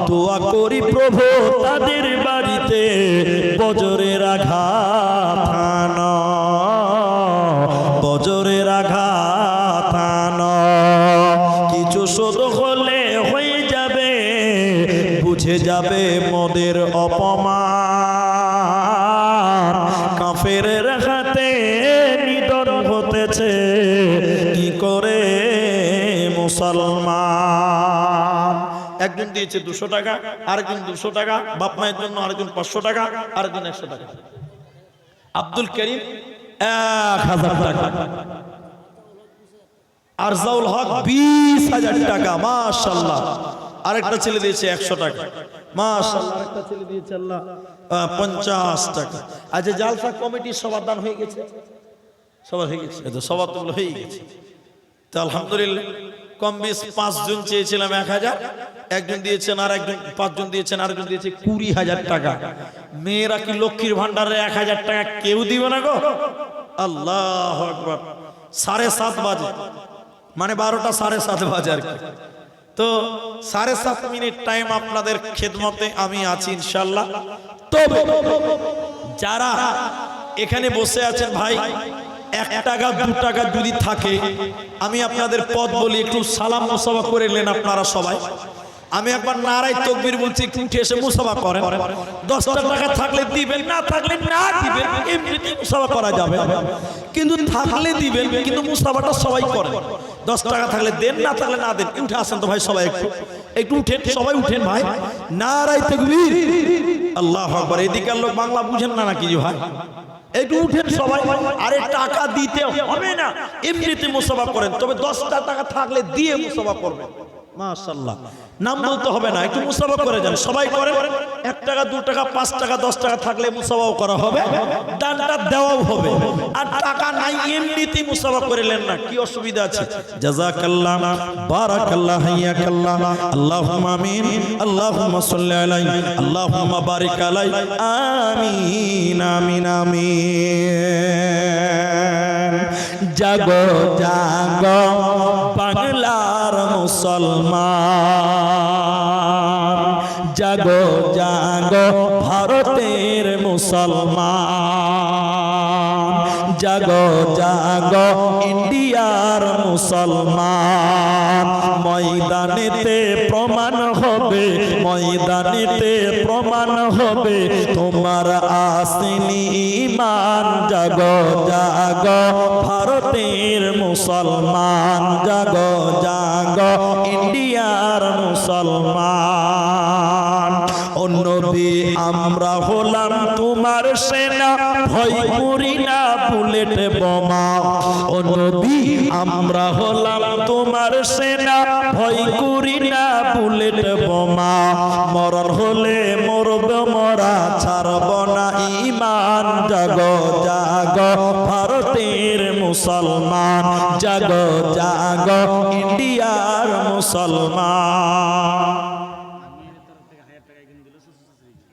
B: দোয়া করি প্রভু তাদের বাড়িতে বজরের আঘাত আনো, বজরের আঘাত আনো। কিছু শোধ হলে হয়ে যাবে, বুঝে যাবে মোদের অপমান। কাফেরের হাতে নিধন হতেছে কি করে মুসলমান। একজন দিয়েছে 200 টাকা, আরেকজন 200 টাকা, বাপ মায়ের জন্য আরেকজন 500 টাকা, আরেকজন 100 টাকা। আব্দুল করিম 1000 টাকা, আরজাউল হক 20,000 টাকা, মাশাআল্লাহ। আরেকটা ছেলে দিয়েছে 100 টাকা, মাশাআল্লাহ। আরেকটা ছেলে দিয়েছে আল্লাহ 50 টাকা। আজ জালসা কমিটির সবার দান হয়ে গেছে, সবার হয়ে গেছে, এই তো সবার তো হয়ে গেছে। তো আলহামদুলিল্লাহ, কম বেশ 5 জন চেয়েছিলাম 1000, একজন দিয়েছেন, আর একজন 5 জন দিয়েছেন, আরেকজন দিয়েছে 20,000 টাকা। মেয়েরা কি লক্ষ্মীর ভান্ডারে 1000 টাকা কেউ দিবে না গো? আল্লাহু আকবার। 7:30 বাজে, মানে 12টা 7:30 বাজে আর কি। তো 7.5 মিনিট টাইম আপনাদের খেদমতে আমি আছি ইনশাআল্লাহ। তবে যারা এখানে বসে আছেন ভাই, 1 টাকা 2 টাকা যদি থাকে, আমি আপনাদের পথ বলি, একটু সালাম মুসাফা করে নেন আপনারা সবাই। আমি একবার নারায়ে তাকবীর বলছি, একটু উঠে এসে মুসাফা করেন। 10 টাকা থাকলে দিবেন, না থাকলে না দিবেন, এমনিতেই মুসাফা করা যাবে। কিন্তু থাকলে দিবেন, কিন্তু মুসাফাটা সবাই করেন। 10 টাকা থাকলে দেন, না থাকলে না দেন। উঠে আসেন তো ভাই সবাই, একটু উঠেন, সবাই উঠেন ভাই। নারায়ে তাকবীর, আল্লাহু আকবার। এদিকের লোক বাংলা বুঝেন না নাকি ভাই? একটু উঠেন সবাই। আরে টাকা দিতে হবে না, এমনিতে মুসাফা করেন, তবে 10 টাকা থাকলে দিয়ে মুসাফা করবেন। মাশাআল্লাহ, নাম বলতে হবে না, একটু মুসাফা করে যান, সবাই করেন। 1 টাকা 2 টাকা 5 টাকা 10 টাকা থাকলে মুসাফাও করা হবে, দানটা দেওয়াও হবে। আর টাকা নাই, এমনিতেই মুসাফা করে নেন না, কি অসুবিধা আছে? জাযাকাল্লাহ, বারাকাল্লাহ, হাইয়াকাল্লাহ, আল্লাহুম্মা আমিন, আল্লাহুম্মা সাল্লি আলাইহি, আল্লাহুম্মা বারিক আলাইহি, আমিন আমিন আমিন। জাগো জাগো বাংলার মুসলমান, জাগো জাগো ভারতের মুসলমান, জাগো জাগো ইন্ডিয়ার মুসলমান।
A: ময়দানেতে প্রমাণ হবে, ময়দানেতে প্রমাণ হবে তোমার আসলি ঈমান। জাগো জাগো ভারতের মুসলমান, জাগো জাগো ইন্ডিয়ার মুসলমান। ও নবী আমরা হলাম তোমার সেনা, ভয় করি না বুলেট বোমা। ও নবী আমরা হলাম তোমার সেনা, ভয় করি না বুলেট বোমা। মরণ হলে মরব মরা, ছাড়ব না ঈমান। জাগো জাগো ভারতের মুসলমান, জাগো জাগো ইন্ডিয়ার মুসলমান।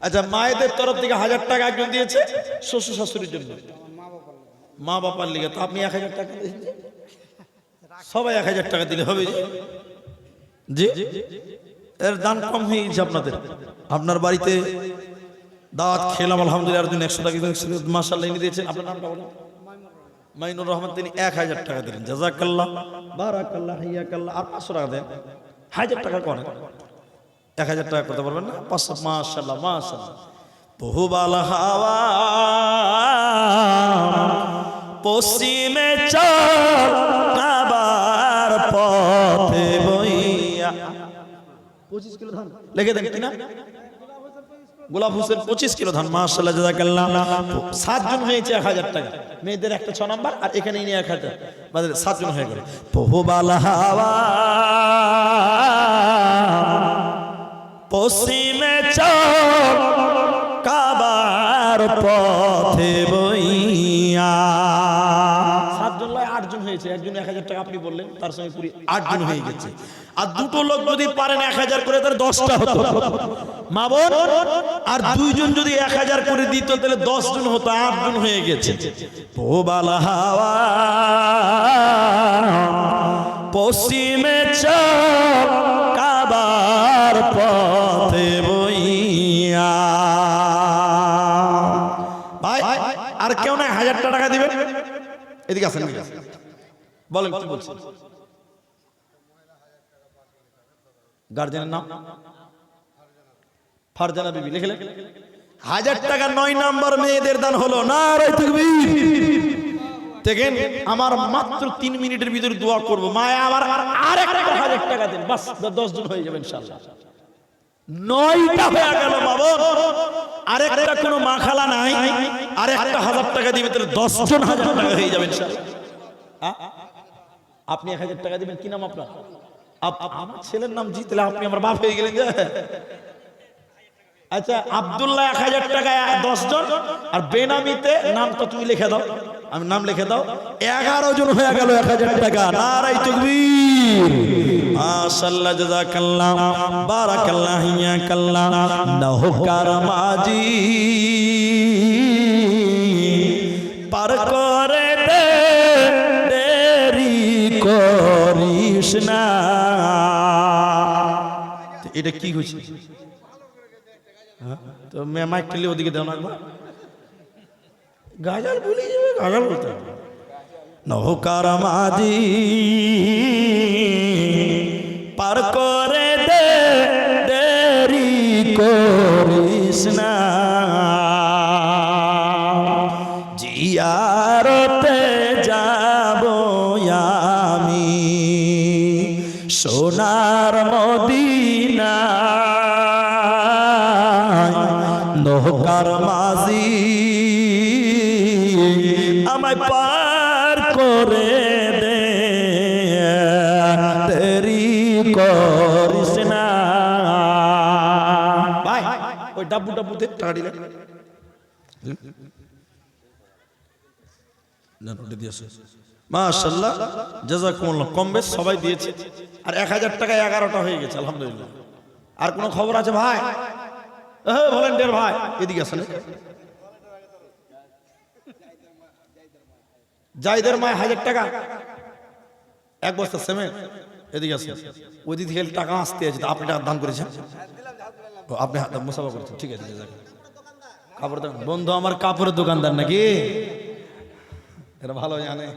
A: আচ্ছা, মায়েদের তরফ থেকে 1000 টাকা একজন দিয়েছে শ্বশুর শাশুড়ির জন্য, মা বাবার লিগে। তো আপনি 1000 টাকা দিয়েছেন, সবাই 1000 টাকা দিলে হবে জি। এর দান কম হয়ে গেছে আপনাদের। আপনার বাড়িতে দাওয়াত খেলাম আলহামদুলিল্লাহ, একজন 100 টাকা মাশাআল্লাহ এনে দিয়েছেন। আপনার নামটা বলুন? মাইনুর রহমান, তিনি 1000 টাকা দিলেন। জাযাকাল্লাহ, বারাকাল্লাহ, হিয়াকাল্লাহ। আর 500 টাকা দেন, 1000 টাকা করেন। 1000 টাকা করতে পারবেন না? 500। মাশাআল্লাহ মাশাআল্লাহ। বহুবাল হাওয়া পশ্চিমে চল, কাবার পথে বইয়া। 25 কিলো ধান লিখে দেন কিনা? গোলাপ হোসেন 25 কিলো ধান। মাশাআল্লাহ জাযাকাল্লাহ। 7 জন হয়েছে 1000 টাকা। মেয়েদের একটা 6 নাম্বার, আর এখানে নিয়ে 1000, মানে 7 জন হয়ে গেল। বহুবাল হাওয়া পশ্চিমে চল, কাবার পথে বইয়া। 7 জন লয় 8 জন হয়েছে। একজন 1000 টাকা আপনি বললেন, তার সঙ্গে পুরি 8 জন হয়ে গেছে। আর দুটো লোক যদি পারেন 1000 করে, তাহলে 10টা হতো মা বোন। আর 2 জন যদি 1000 করে দিত, তাহলে 10 জন হতো, 8 জন হয়ে গেছে। প্রবাল হাওয়া পশ্চিমে চল, কাবার পথে বইয়া। ভাই আর কেউ না 1000 টাকা দিবেন? এদিকে আসেন, বলেন কি বলছেন? গার্জেনের নাম ফারজানা বিবি, লিখে লেখে 1000 টাকা 9 নাম্বার মেয়েদের দান হলো। নারে তাকবীর। দেখেন, আমার মাত্র 3 মিনিটের ভিতরে দোয়া করব। মায়া আবার আরেকটা 1000 টাকা দেন, বাস 10 জন হয়ে যাবে ইনশাআল্লাহ। 9টা হয়ে গেল বাবা। আরেকটা কোনো মা খালা নাই, আরেকটা 1000 টাকা দিবে, তাহলে 10 জন 1000 টাকা হয়ে যাবে ইনশাআল্লাহ। আপনি 1000 টাকা দিবেন। কি নাম আপনার? আমার ছেলের নাম জিতলে আপনি আমার বাপ হয়ে গেলেন যে। আচ্ছা, আব্দুল্লাহ 1000 টাকা 10 জন, আর বেনামিতে নামটা তুমি লিখে দাও, আমি নাম লিখে দাও। 11 জন হয়ে গেল 1000 টাকা। নারে তাকবীর। মাশাআল্লাহ জাযাকাল্লাহ, বারাকাল্লাহ, হিয়াকাল্লাহ। নৌকার মাঝি পার করে দে, দেরি করিস না। এটা কি হয়েছে? তো মাইক খেলে ওদিকে দাও না একবার। গাজাল বলে যাবে, গাজাল বলতে হবে। নৌকার মাঝি পার করে দে, দেরি করিস না। জিয়ারতে যাব আমি সোনার মদিনা। নৌকার মাঝি আমায় পার করে দে, দেরি করিস না। ভাই ওই ডাব্বু ডাব্বুতে টাকা দিলে মাশাআল্লাহ জাযাকুমুল্লাহ। কম বেশ সবাই দিয়েছে। আর 1000 টাকা 11টা হয়ে গেছে আলহামদুলিল্লাহ। আর কোনো খবর আছে ভাই? ভলেন্টিয়ার ভাই এদিকে আসেন। জাইদের মায় 1000 টাকা, 1 বস্তা সিমেন্ট। এদিকে আসেন। ওই দিক থেকে টাকা আসতে আছে, আপনি টাকা দান করেছেন? আপনি মুসাফা করেছেন, ঠিক আছে। কাপড় বন্ধু আমার কাপড়ের দোকানদার নাকি? এরা ভালো জানে।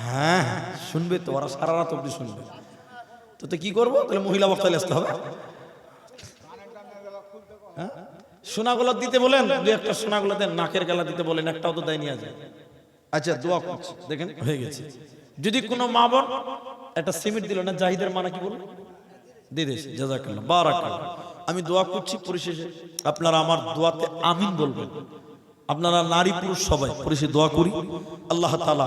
B: হ্যাঁ শুনবে তো, ওরা সারা রাত অব্দি শুনবে। তো কি করবো তাহলে? মহিলা বক্তায় আসতে হবে। হ্যাঁ সোনাগুলো দিতে বলেন, দু একটা সোনাগুলো দেন, নাকের গেলা দিতে বলেন, একটাও তো দেয়নি আজ। আচ্ছা দোয়া করছি, দেখেন হয়ে গেছে। যদি কোনো মা বোন একটা সিমেন্ট দিল না, জাহিদের মানা কি বলুন, দিয়ে দিয়েছে, জাযাকাল্লাহ বারাকাল্লাহ। আমি দোয়া করছি, পরিশেষে আপনারা আমার দোয়াতে আমিন বলবেন। আপনারা নারী পুরুষ সবাই পরিশেষে দোয়া করি, আল্লাহ তাআলা